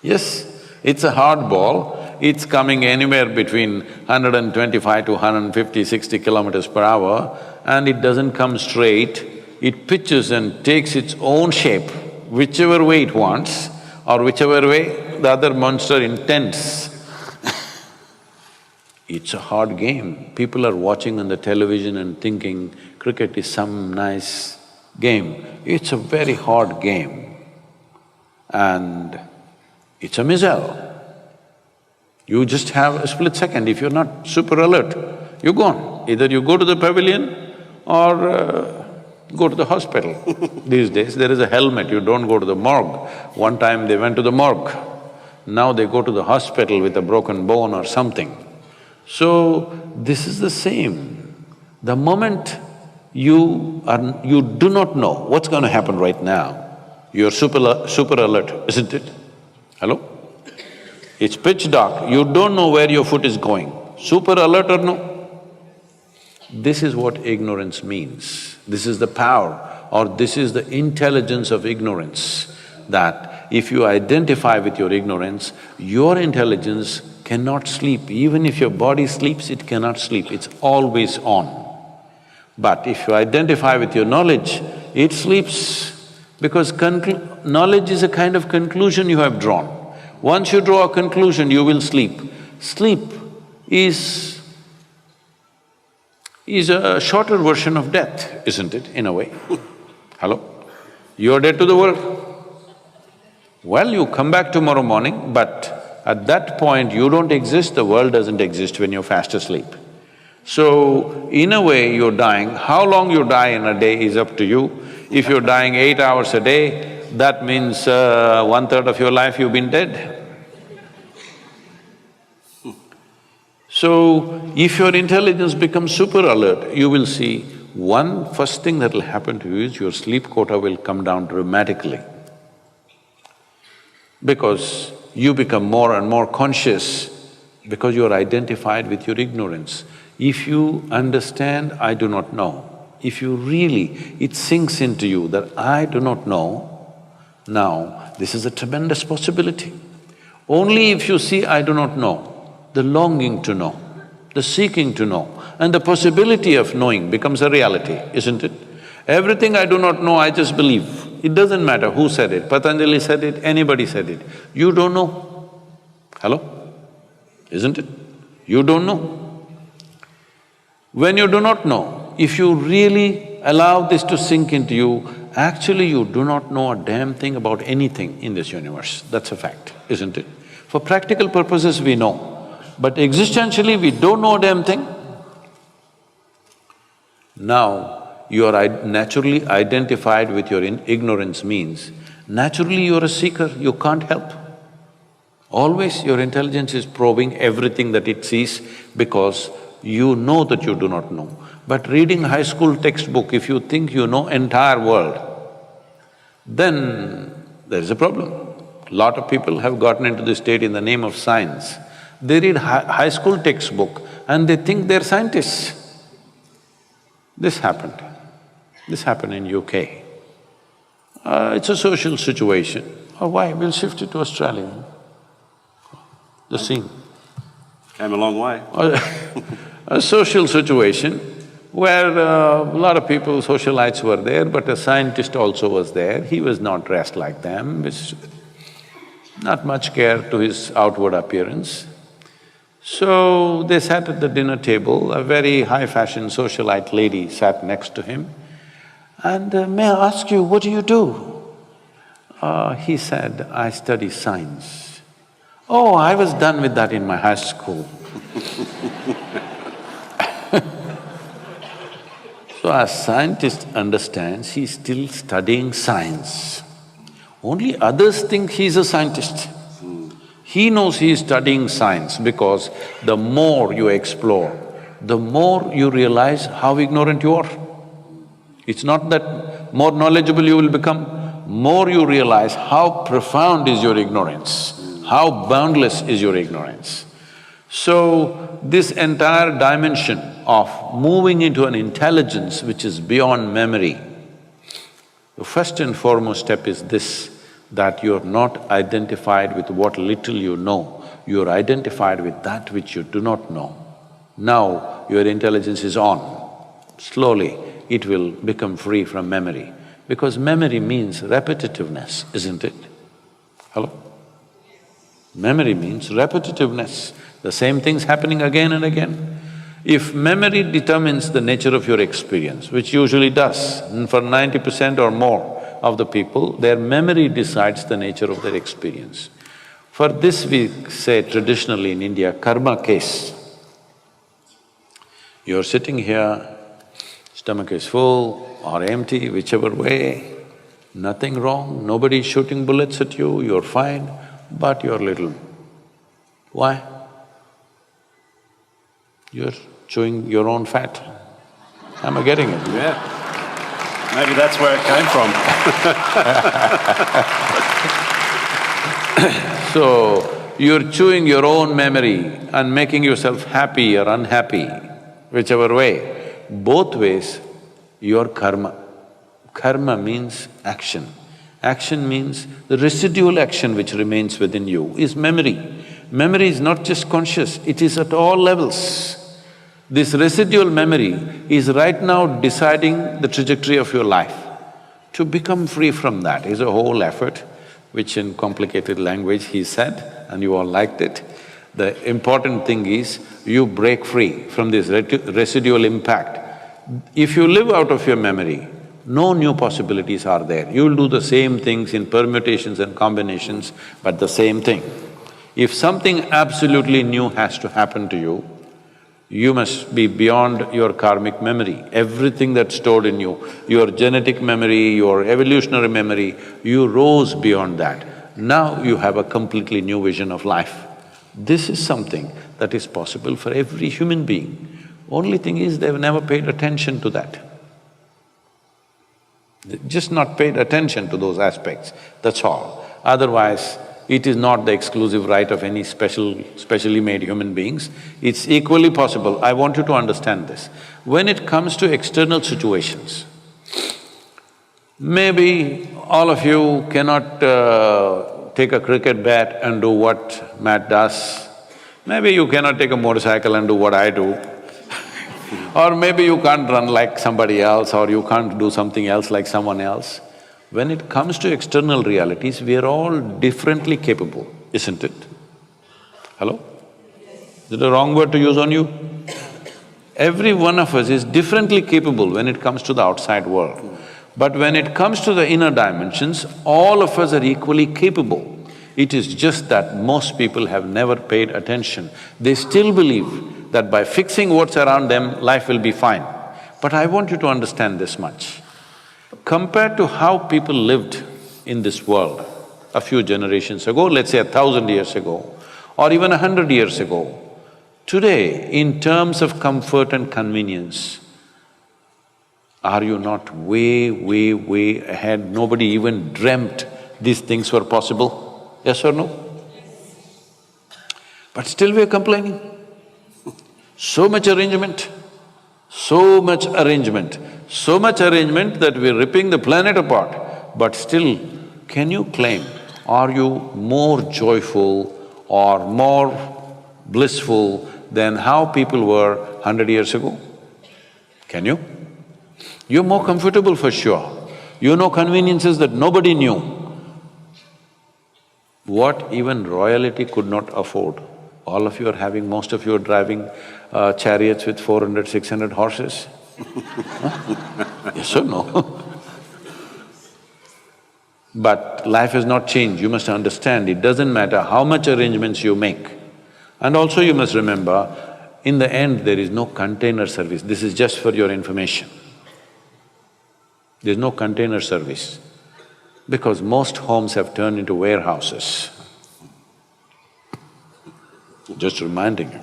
Yes, it's a hard ball, it's coming anywhere between 125 to 150, 60 kilometers per hour, and it doesn't come straight. It pitches and takes its own shape, whichever way it wants, or whichever way the other monster intends. It's a hard game. People are watching on the television and thinking cricket is some nice game. It's a very hard game and it's a missile. You just have a split second. If you're not super alert, you're gone. Either you go to the pavilion or go to the hospital. These days, there is a helmet, you don't go to the morgue. One time they went to the morgue, now they go to the hospital with a broken bone or something. So, this is the same. The moment you do not know what's going to happen right now, you're super alert, isn't it? Hello? It's pitch dark, you don't know where your foot is going. Super alert or no? This is what ignorance means. This is the power or this is the intelligence of ignorance, that if you identify with your ignorance, your intelligence cannot sleep. Even if your body sleeps, it cannot sleep, it's always on. But if you identify with your knowledge, it sleeps because knowledge is a kind of conclusion you have drawn. Once you draw a conclusion, you will sleep. Sleep is a shorter version of death, isn't it, in a way? Hello? You're dead to the world. Well, you come back tomorrow morning, but at that point you don't exist, the world doesn't exist when you're fast asleep. So, in a way you're dying. How long you die in a day is up to you. If you're dying 8 hours a day, that means 1/3 of your life you've been dead. So, if your intelligence becomes super alert, you will see first thing that'll happen to you is your sleep quota will come down dramatically. Because you become more and more conscious because you're identified with your ignorance. If you understand, I do not know, if you really… it sinks into you that I do not know, now this is a tremendous possibility. Only if you see I do not know, the longing to know, the seeking to know, and the possibility of knowing becomes a reality, isn't it? Everything I do not know, I just believe. It doesn't matter who said it, Patanjali said it, anybody said it. You don't know. Hello? Isn't it? You don't know. When you do not know, if you really allow this to sink into you, actually you do not know a damn thing about anything in this universe. That's a fact, isn't it? For practical purposes we know, but existentially we don't know a damn thing. Now, you are naturally identified with your ignorance means, naturally you're a seeker, you can't help. Always your intelligence is probing everything that it sees because you know that you do not know. But reading high school textbook, if you think you know entire world, then there is a problem. Lot of people have gotten into this state in the name of science. They read high school textbook and they think they're scientists. This happened in UK. It's a social situation. Oh, why? We'll shift it to Australia. The scene. Came a long way. A social situation where a lot of people, socialites were there, but a scientist also was there. He was not dressed like them, not much care to his outward appearance. So they sat at the dinner table, a very high-fashion socialite lady sat next to him. And may I ask you, what do you do? He said, I study science. Oh, I was done with that in my high school. So as scientist understands, he's still studying science. Only others think he's a scientist. He knows he is studying science because the more you explore, the more you realize how ignorant you are. It's not that more knowledgeable you will become, more you realize how profound is your ignorance, how boundless is your ignorance. So, this entire dimension of moving into an intelligence which is beyond memory, the first and foremost step is this, that you're not identified with what little you know, you're identified with that which you do not know. Now, your intelligence is on. Slowly, it will become free from memory, because memory means repetitiveness, isn't it? Hello? Memory means repetitiveness, the same thing's happening again and again. If memory determines the nature of your experience, which usually does, and for 90% or more of the people, their memory decides the nature of their experience. For this we say traditionally in India, karma case. You're sitting here, stomach is full or empty, whichever way, nothing wrong, nobody's shooting bullets at you, you're fine, but you're little. Why? You're chewing your own fat. Am I getting it? Yeah. Maybe that's where it came from. So, you're chewing your own memory and making yourself happy or unhappy, whichever way. Both ways, your karma. Karma means action. Action means the residual action which remains within you is memory. Memory is not just conscious, it is at all levels. This residual memory is right now deciding the trajectory of your life. To become free from that is a whole effort, which in complicated language he said, and you all liked it. The important thing is, you break free from this residual impact. If you live out of your memory, no new possibilities are there. You'll do the same things in permutations and combinations, but the same thing. If something absolutely new has to happen to you, you must be beyond your karmic memory. Everything that's stored in you, your genetic memory, your evolutionary memory, you rose beyond that. Now you have a completely new vision of life. This is something that is possible for every human being. Only thing is, they've never paid attention to that. They've just not paid attention to those aspects, that's all. Otherwise, it is not the exclusive right of any specially made human beings. It's equally possible. I want you to understand this. When it comes to external situations, maybe all of you cannot take a cricket bat and do what Matt does. Maybe you cannot take a motorcycle and do what I do. Or maybe you can't run like somebody else, or you can't do something else like someone else. When it comes to external realities, we are all differently capable, isn't it? Hello? Is it a wrong word to use on you? Every one of us is differently capable when it comes to the outside world. But when it comes to the inner dimensions, all of us are equally capable. It is just that most people have never paid attention. They still believe that by fixing what's around them, life will be fine. But I want you to understand this much. Compared to how people lived in this world a few generations ago, let's say 1,000 years ago, or even 100 years ago, today, in terms of comfort and convenience, are you not way ahead? Nobody even dreamt these things were possible, yes or no? But still we're complaining. So much arrangement, so much arrangement that we're ripping the planet apart. But still, can you claim, are you more joyful or more blissful than how people were 100 years ago? Can you? You're more comfortable for sure. You know conveniences that nobody knew. What even royalty could not afford. All of you are having… most of you are driving chariots with 400, 600 horses. Huh? Yes or no? But life has not changed, you must understand, it doesn't matter how much arrangements you make. And also you must remember, in the end there is no container service, this is just for your information. There's no container service because most homes have turned into warehouses. Just reminding you.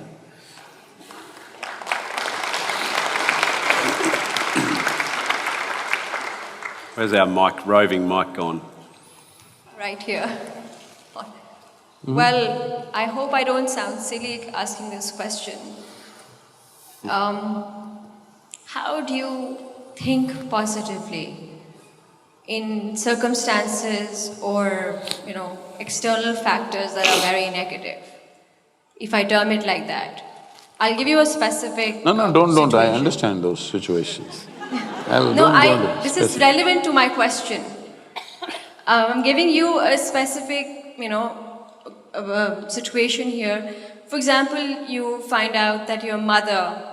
Where's our mic, roving mic gone? Right here. Well, I hope I don't sound silly asking this question. How do you think positively in circumstances or, external factors that are very negative? If I term it like that. I'll give you a specific No, don't. I situation. understand those situations. This is relevant to my question. I'm giving you a specific, situation here. For example, you find out that your mother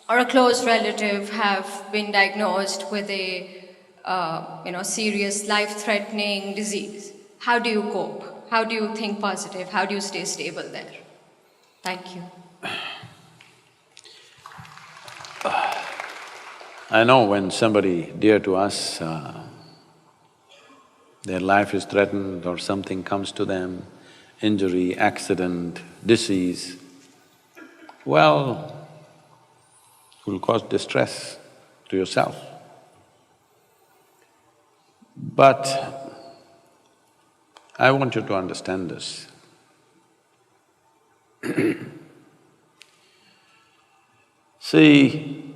or a close relative have been diagnosed with a, serious life-threatening disease. How do you cope? How do you think positive? How do you stay stable there? Thank you. I know when somebody dear to us, their life is threatened or something comes to them, injury, accident, disease, well, it will cause distress to yourself. But I want you to understand this. See,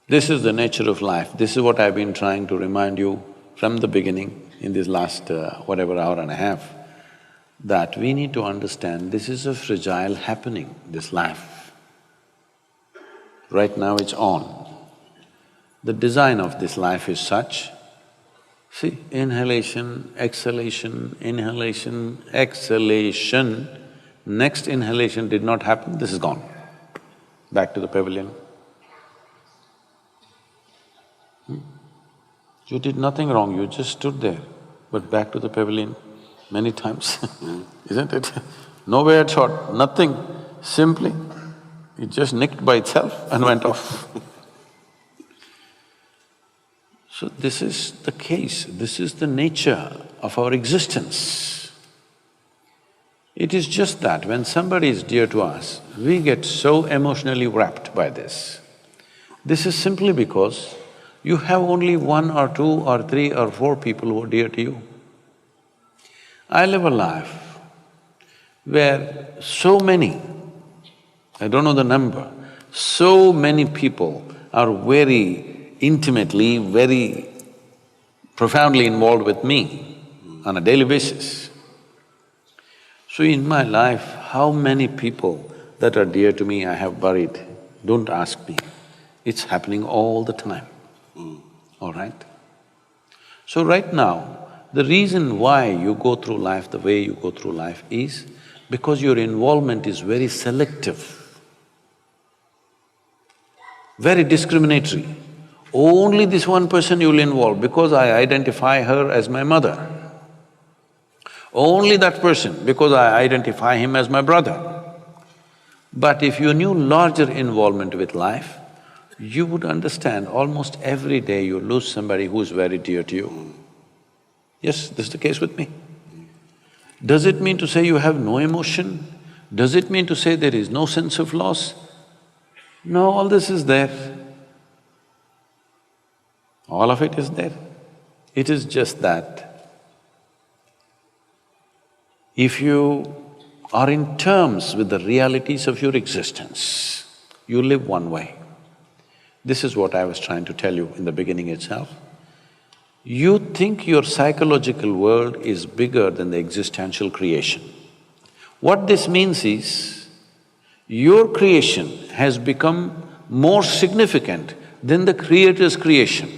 this is the nature of life. This is what I've been trying to remind you from the beginning in this last whatever hour and a half, that we need to understand this is a fragile happening, this life. Right now it's on. The design of this life is such, see, inhalation, exhalation, inhalation, exhalation, next inhalation did not happen, this is gone. Back to the pavilion. You did nothing wrong, you just stood there, but back to the pavilion many times, isn't it? No weird shot, nothing, simply, it just nicked by itself and went off. So this is the case, this is the nature of our existence. It is just that when somebody is dear to us, we get so emotionally wrapped by this. This is simply because you have only one or two or three or four people who are dear to you. I live a life where so many, I don't know the number, so many people are very intimately, very profoundly involved with me on a daily basis. So in my life, how many people that are dear to me I have buried, don't ask me. It's happening all the time. All right? So right now, the reason why you go through life the way you go through life is because your involvement is very selective, very discriminatory. Only this one person you will involve because I identify her as my mother. Only that person because I identify him as my brother. But if you knew larger involvement with life, you would understand almost every day you lose somebody who's very dear to you. Yes, this is the case with me. Does it mean to say you have no emotion? Does it mean to say there is no sense of loss? No, all this is there. All of it is there. It is just that if you are in terms with the realities of your existence, you live one way. This is what I was trying to tell you in the beginning itself. You think your psychological world is bigger than the existential creation. What this means is, your creation has become more significant than the Creator's creation.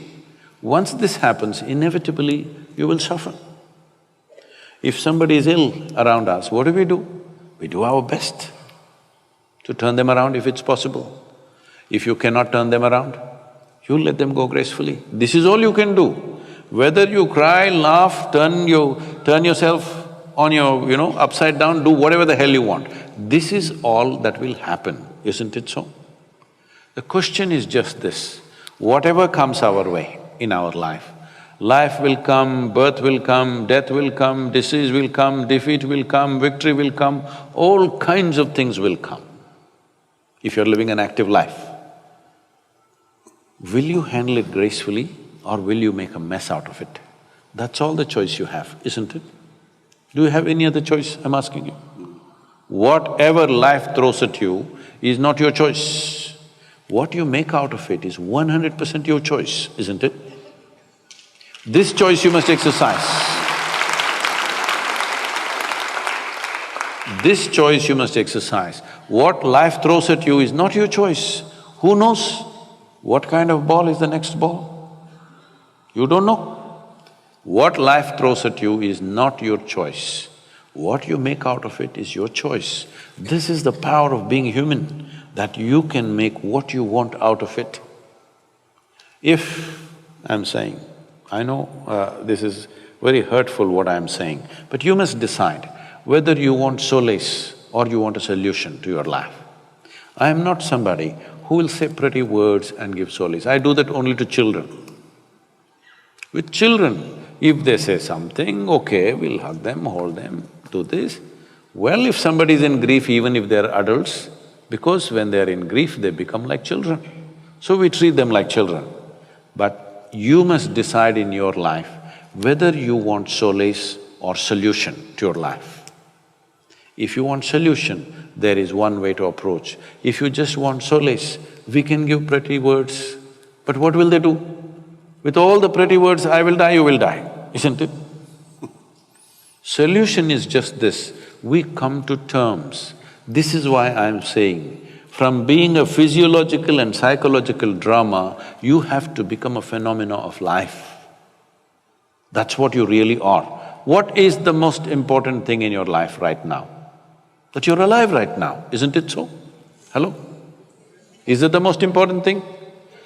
Once this happens, inevitably you will suffer. If somebody is ill around us, what do? We do our best to turn them around if it's possible. If you cannot turn them around, you let them go gracefully. This is all you can do. Whether you cry, laugh, turn yourself on your, upside down, do whatever the hell you want. This is all that will happen, isn't it so? The question is just this, Whatever comes our way in our life, life will come, birth will come, death will come, disease will come, defeat will come, victory will come, all kinds of things will come if you're living an active life. Will you handle it gracefully or will you make a mess out of it? That's all the choice you have, isn't it? Do you have any other choice, I'm asking you? Whatever life throws at you is not your choice. What you make out of it is 100% your choice, isn't it? This choice you must exercise. This choice you must exercise. What life throws at you is not your choice. Who knows what kind of ball is the next ball? You don't know. What life throws at you is not your choice. What you make out of it is your choice. This is the power of being human, that you can make what you want out of it. If I'm saying, I know this is very hurtful what I'm saying, but you must decide whether you want solace or you want a solution to your life. I am not somebody who will say pretty words and give solace. I do that only to children. With children, if they say something, okay, we'll hug them, hold them, do this. Well, if somebody is in grief, even if they're adults, because when they're in grief, they become like children. So we treat them like children. But you must decide in your life whether you want solace or solution to your life. If you want solution, there is one way to approach. If you just want solace, we can give pretty words, but what will they do? With all the pretty words, I will die, you will die, isn't it? Solution is just this, we come to terms. This is why I'm saying, from being a physiological and psychological drama, you have to become a phenomena of life. That's what you really are. What is the most important thing in your life right now? That you're alive right now, isn't it so? Hello? Is it the most important thing?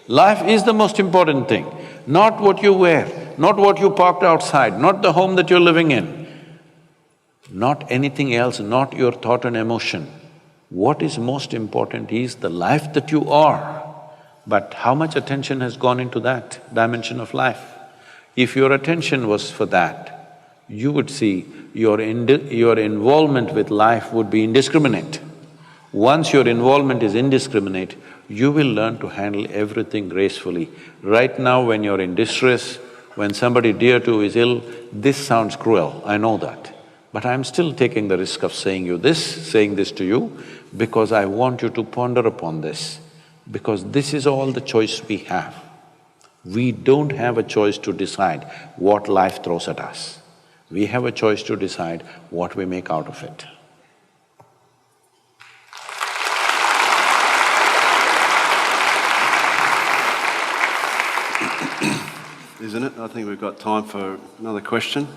Life is the most important thing, not what you wear, not what you parked outside, not the home that you're living in, not anything else, not your thought and emotion. What is most important is the life that you are. But how much attention has gone into that dimension of life? If your attention was for that, you would see your involvement with life would be indiscriminate. Once your involvement is indiscriminate, you will learn to handle everything gracefully. Right now, when you're in distress, when somebody dear to you is ill, this sounds cruel, I know that. But I'm still taking the risk of saying this to you, because I want you to ponder upon this, because this is all the choice we have. We don't have a choice to decide what life throws at us. We have a choice to decide what we make out of it. Isn't it? I think we've got time for another question.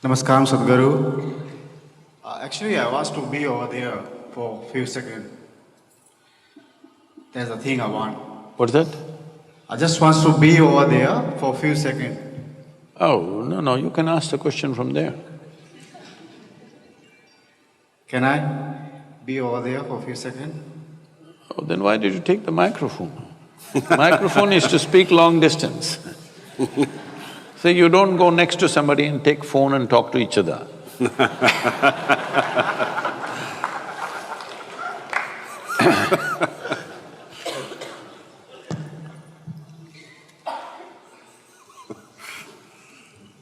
Namaskaram, Sadhguru. Actually, I was to be over there for a few seconds. There's a thing I want. What's that? I just want to be over there for a few seconds. Oh, no, you can ask the question from there. Can I be over there for a few seconds? Oh, then why did you take the microphone? Microphone is to speak long distance. So you don't go next to somebody and take phone and talk to each other.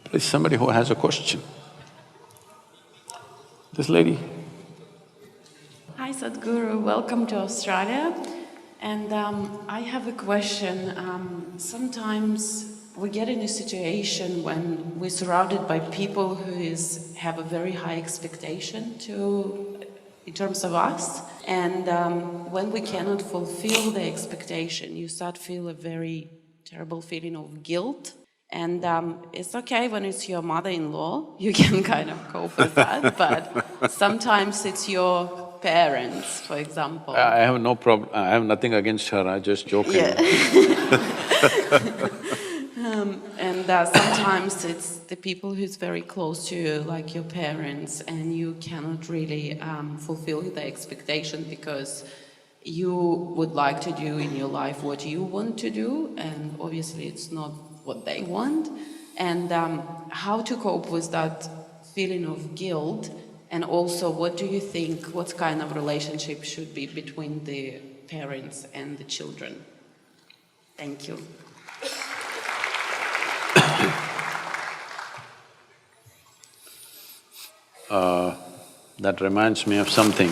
Please, somebody who has a question. This lady. Hi Sadhguru, welcome to Australia. And I have a question. Sometimes we get in a situation when we're surrounded by people who have a very high expectation in terms of us. And when we cannot fulfill the expectation, you start to feel a very terrible feeling of guilt. And it's okay when it's your mother-in-law, you can kind of cope with that, but sometimes it's your parents, for example. I have no problem, I have nothing against her, I just joking. Yeah. And and sometimes it's the people who's very close to you, like your parents, and you cannot really fulfill the expectation because you would like to do in your life what you want to do, and obviously it's not what they want. And how to cope with that feeling of guilt, and also what do you think, what kind of relationship should be between the parents and the children? Thank you. That reminds me of something.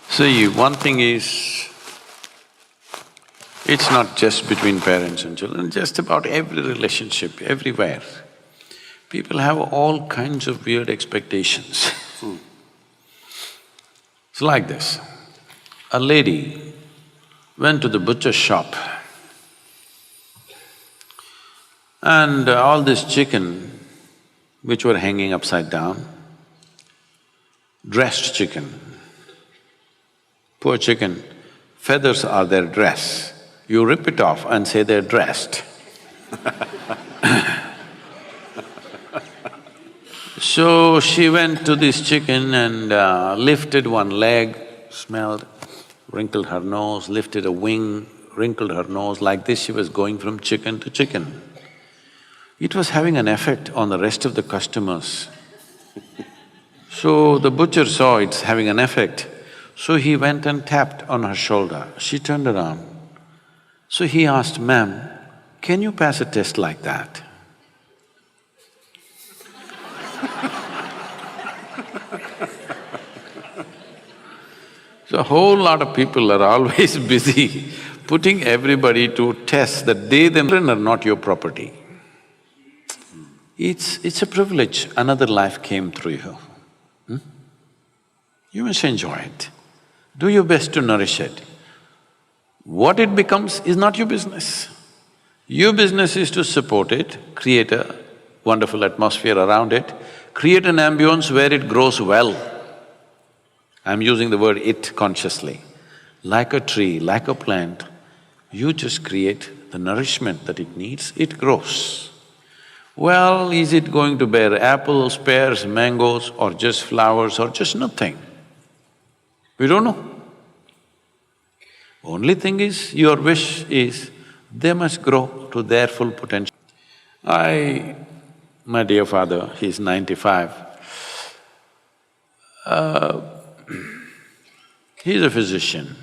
See, one thing is, it's not just between parents and children, just about every relationship, everywhere. People have all kinds of weird expectations. It's like this. A lady went to the butcher's shop and all this chicken which were hanging upside down, dressed chicken. Poor chicken, feathers are their dress. You rip it off and say they're dressed. So she went to this chicken and lifted one leg, smelled, wrinkled her nose, lifted a wing, wrinkled her nose, like this she was going from chicken to chicken. It was having an effect on the rest of the customers. So the butcher saw it's having an effect, so he went and tapped on her shoulder. She turned around. So he asked, "Ma'am, can you pass a test like that?" So a whole lot of people are always busy putting everybody to tests that they themselves are not your property. It's a privilege, another life came through you. You must enjoy it. Do your best to nourish it. What it becomes is not your business. Your business is to support it, create a wonderful atmosphere around it, create an ambience where it grows well. I'm using the word "it" consciously. Like a tree, like a plant, you just create the nourishment that it needs, it grows. Well, is it going to bear apples, pears, mangoes, or just flowers, or just nothing? We don't know. Only thing is, your wish is, they must grow to their full potential. My dear father, he's 95, he's a physician.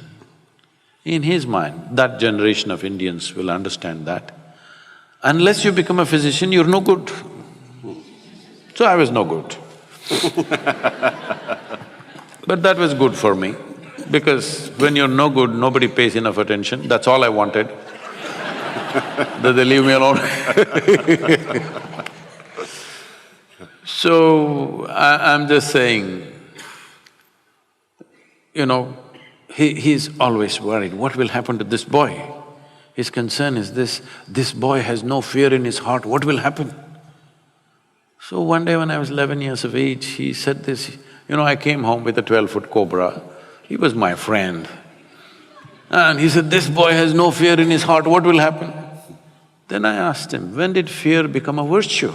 In his mind, that generation of Indians will understand that. Unless you become a physician, you're no good. So I was no good. But that was good for me, because when you're no good, nobody pays enough attention, that's all I wanted. That they leave me alone. So, I'm just saying, he's always worried, what will happen to this boy? His concern is this boy has no fear in his heart, what will happen? So one day when I was 11 years of age, he said this, I came home with a 12-foot cobra, he was my friend. And he said, this boy has no fear in his heart, what will happen? Then I asked him, when did fear become a virtue?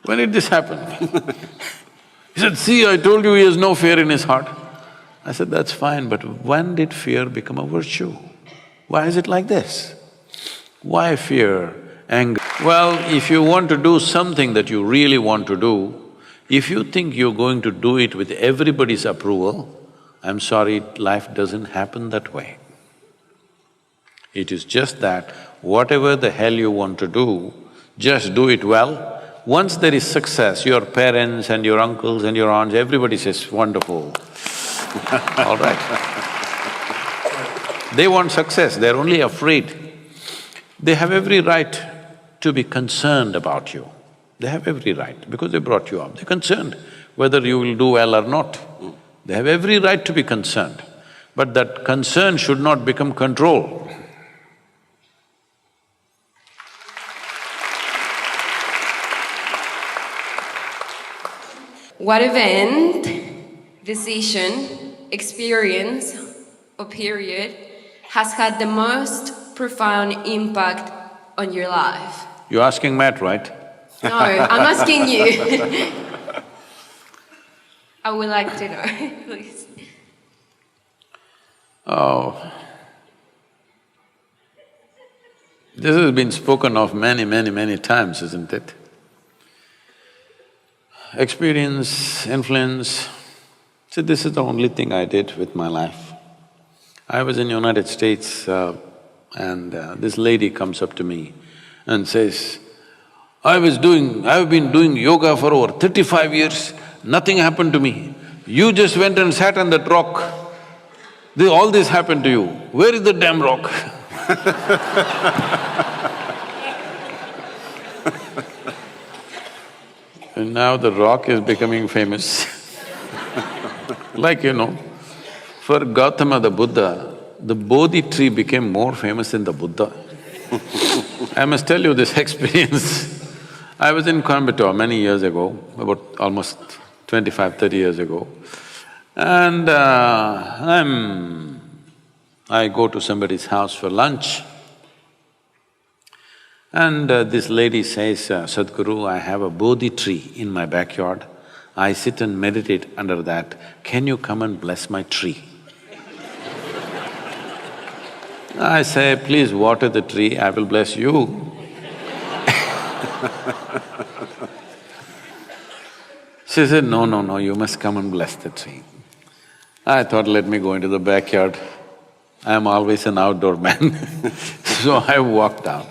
When did this happen? He said, see, I told you he has no fear in his heart. I said, that's fine, but when did fear become a virtue? Why is it like this? Why fear, anger? Well, if you want to do something that you really want to do, if you think you're going to do it with everybody's approval, I'm sorry, life doesn't happen that way. It is just that whatever the hell you want to do, just do it well. Once there is success, your parents and your uncles and your aunts, everybody says, wonderful. All right. They want success, they're only afraid. They have every right to be concerned about you. They have every right, because they brought you up. They're concerned whether you will do well or not. They have every right to be concerned, but that concern should not become control. What event, decision, experience, or period has had the most profound impact on your life? You're asking Matt, right? No, I'm asking you. I would like to know, please. Oh. This has been spoken of many times, isn't it? Experience, influence. See, this is the only thing I did with my life. I was in the United States and this lady comes up to me and says, I've been doing yoga for over 35 years, nothing happened to me. You just went and sat on that rock. All this happened to you. Where is the damn rock? And now the rock is becoming famous. Like, for Gautama the Buddha, the Bodhi tree became more famous than the Buddha. I must tell you this experience. I was in Coimbatore many years ago, about almost 25–30 years ago, and I go to somebody's house for lunch. And this lady says, Sadhguru, I have a Bodhi tree in my backyard. I sit and meditate under that. Can you come and bless my tree? I say, please water the tree, I will bless you. She said, no, you must come and bless the tree. I thought, let me go into the backyard. I am always an outdoor man. So I walked out.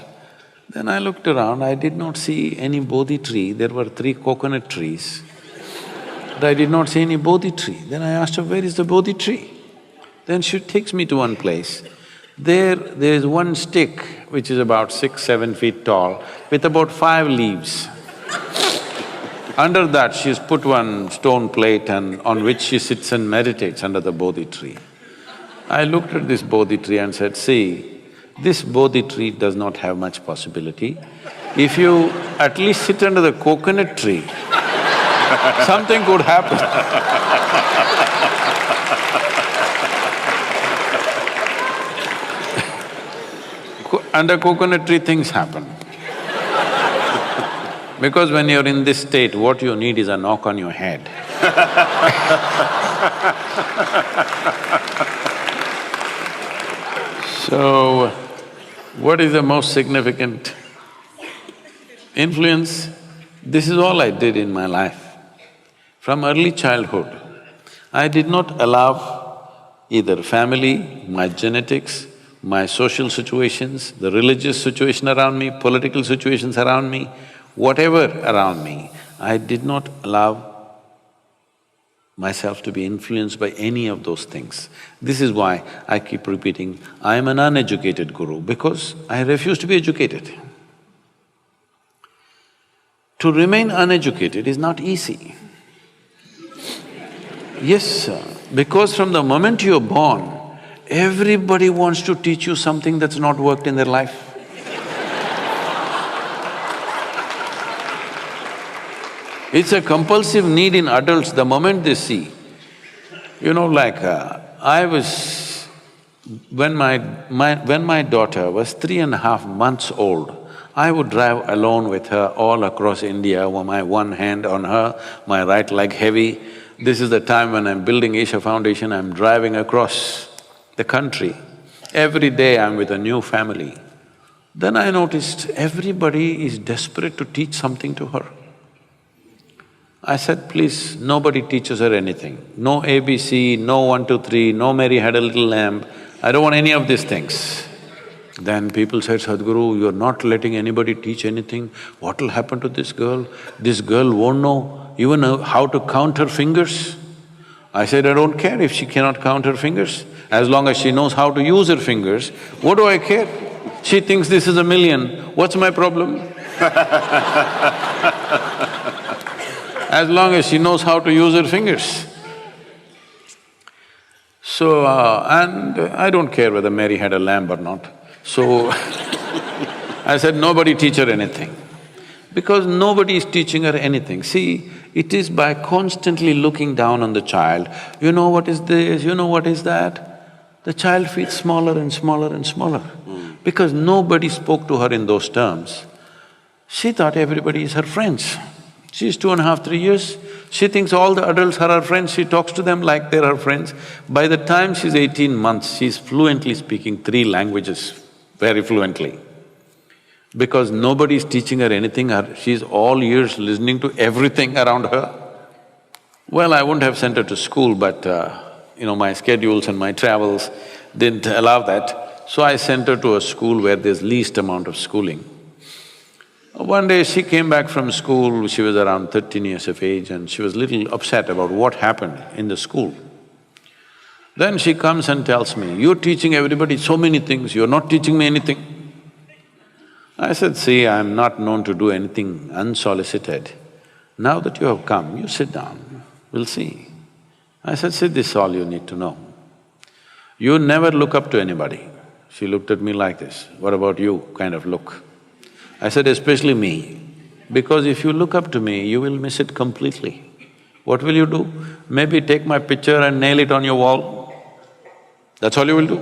Then I looked around, I did not see any Bodhi tree, there were 3 coconut trees. But I did not see any Bodhi tree. Then I asked her, where is the Bodhi tree? Then she takes me to one place. There is one stick which is about 6–7 feet tall with about 5 leaves. Under that she's put one stone plate and on which she sits and meditates under the Bodhi tree. I looked at this Bodhi tree and said, see, this Bodhi tree does not have much possibility. If you at least sit under the coconut tree, something could happen. Under coconut tree, things happen. Because when you're in this state, what you need is a knock on your head. So, what is the most significant influence? This is all I did in my life. From early childhood, I did not allow either family, my genetics, my social situations, the religious situation around me, political situations around me, whatever around me, I did not allow myself to be influenced by any of those things. This is why I keep repeating, I am an uneducated guru, because I refuse to be educated. To remain uneducated is not easy. Yes, sir, because from the moment you're born, everybody wants to teach you something that's not worked in their life. It's a compulsive need in adults the moment they see. When my daughter was 3.5 months old, I would drive alone with her all across India, with my one hand on her, my right leg heavy. This is the time when I'm building Isha Foundation, I'm driving across the country. Every day I'm with a new family. Then I noticed everybody is desperate to teach something to her. I said, please, nobody teaches her anything. No ABC, no 1, 2, 3, no Mary had a little lamb. I don't want any of these things. Then people said, Sadhguru, you're not letting anybody teach anything. What will happen to this girl? This girl won't know even how to count her fingers. I said, I don't care if she cannot count her fingers. As long as she knows how to use her fingers, what do I care? She thinks this is a million, what's my problem? As long as she knows how to use her fingers. So, and I don't care whether Mary had a lamb or not. So, I said, nobody teach her anything. Because nobody is teaching her anything. See, it is by constantly looking down on the child, you know what is this, you know what is that, the child feels smaller and smaller and smaller. because nobody spoke to her in those terms. She thought everybody is her friends. She's 2.5, 3 years, she thinks all the adults are her friends, she talks to them like they're her friends. By the time she's 18 months, she's fluently speaking 3 languages, very fluently. Because nobody's teaching her anything, she's all ears listening to everything around her. Well, I wouldn't have sent her to school, but my schedules and my travels didn't allow that. So I sent her to a school where there's least amount of schooling. One day she came back from school, she was around 13 years of age, and she was little upset about what happened in the school. Then she comes and tells me, "You're teaching everybody so many things, you're not teaching me anything." I said, "See, I'm not known to do anything unsolicited. Now that you have come, you sit down, we'll see." I said, "See, this is all you need to know. You never look up to anybody." She looked at me like this, "What about you?" kind of look. I said, "Especially me, because if you look up to me, you will miss it completely. What will you do? Maybe take my picture and nail it on your wall. That's all you will do.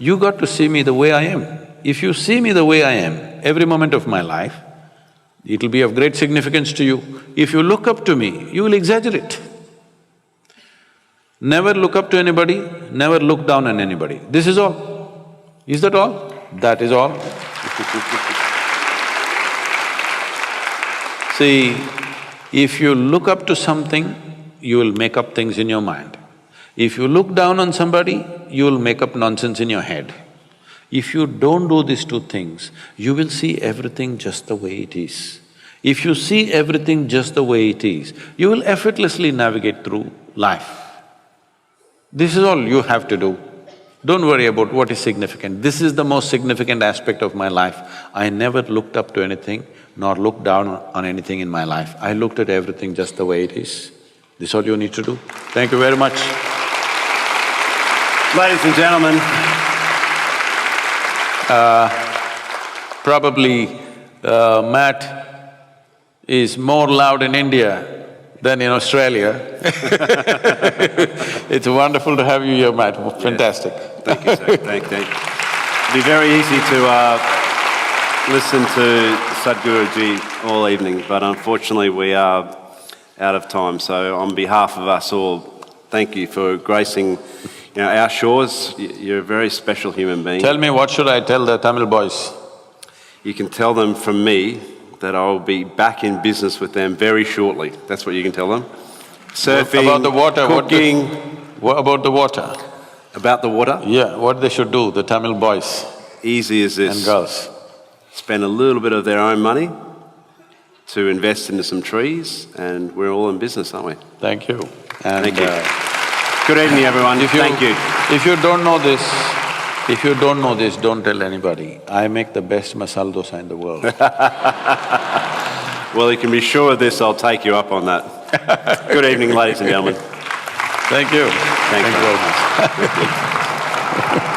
You got to see me the way I am. If you see me the way I am, every moment of my life, it'll be of great significance to you. If you look up to me, you will exaggerate. Never look up to anybody, never look down on anybody. This is all. Is that all? That is all." See, if you look up to something, you will make up things in your mind. If you look down on somebody, you will make up nonsense in your head. If you don't do these 2 things, you will see everything just the way it is. If you see everything just the way it is, you will effortlessly navigate through life. This is all you have to do. Don't worry about what is significant. This is the most significant aspect of my life. I never looked up to anything, nor looked down on anything in my life. I looked at everything just the way it is. This is all you need to do. Thank you very much. Ladies and gentlemen, probably Matt is more loud in India than in Australia. It's wonderful to have you here, Matt. Fantastic. thank you, sir. Thank you. It'd be very easy to listen to Sadhguruji all evening, but unfortunately we are out of time. So on behalf of us all, thank you for gracing our shores. You're a very special human being. Tell me, what should I tell the Tamil boys? You can tell them from me that I'll be back in business with them very shortly. That's what you can tell them. Surfing, about the water, cooking. What about the water? About the water? Yeah, what they should do, the Tamil boys. Easy as this. And girls. Spend a little bit of their own money to invest into some trees, and we're all in business, aren't we? Thank you. And thank you. Good evening, everyone. Thank you. If you don't know this, don't tell anybody. I make the best masala dosa in the world. Well, you can be sure of this, I'll take you up on that. Good evening, ladies and gentlemen. Thank you. Thank you very much.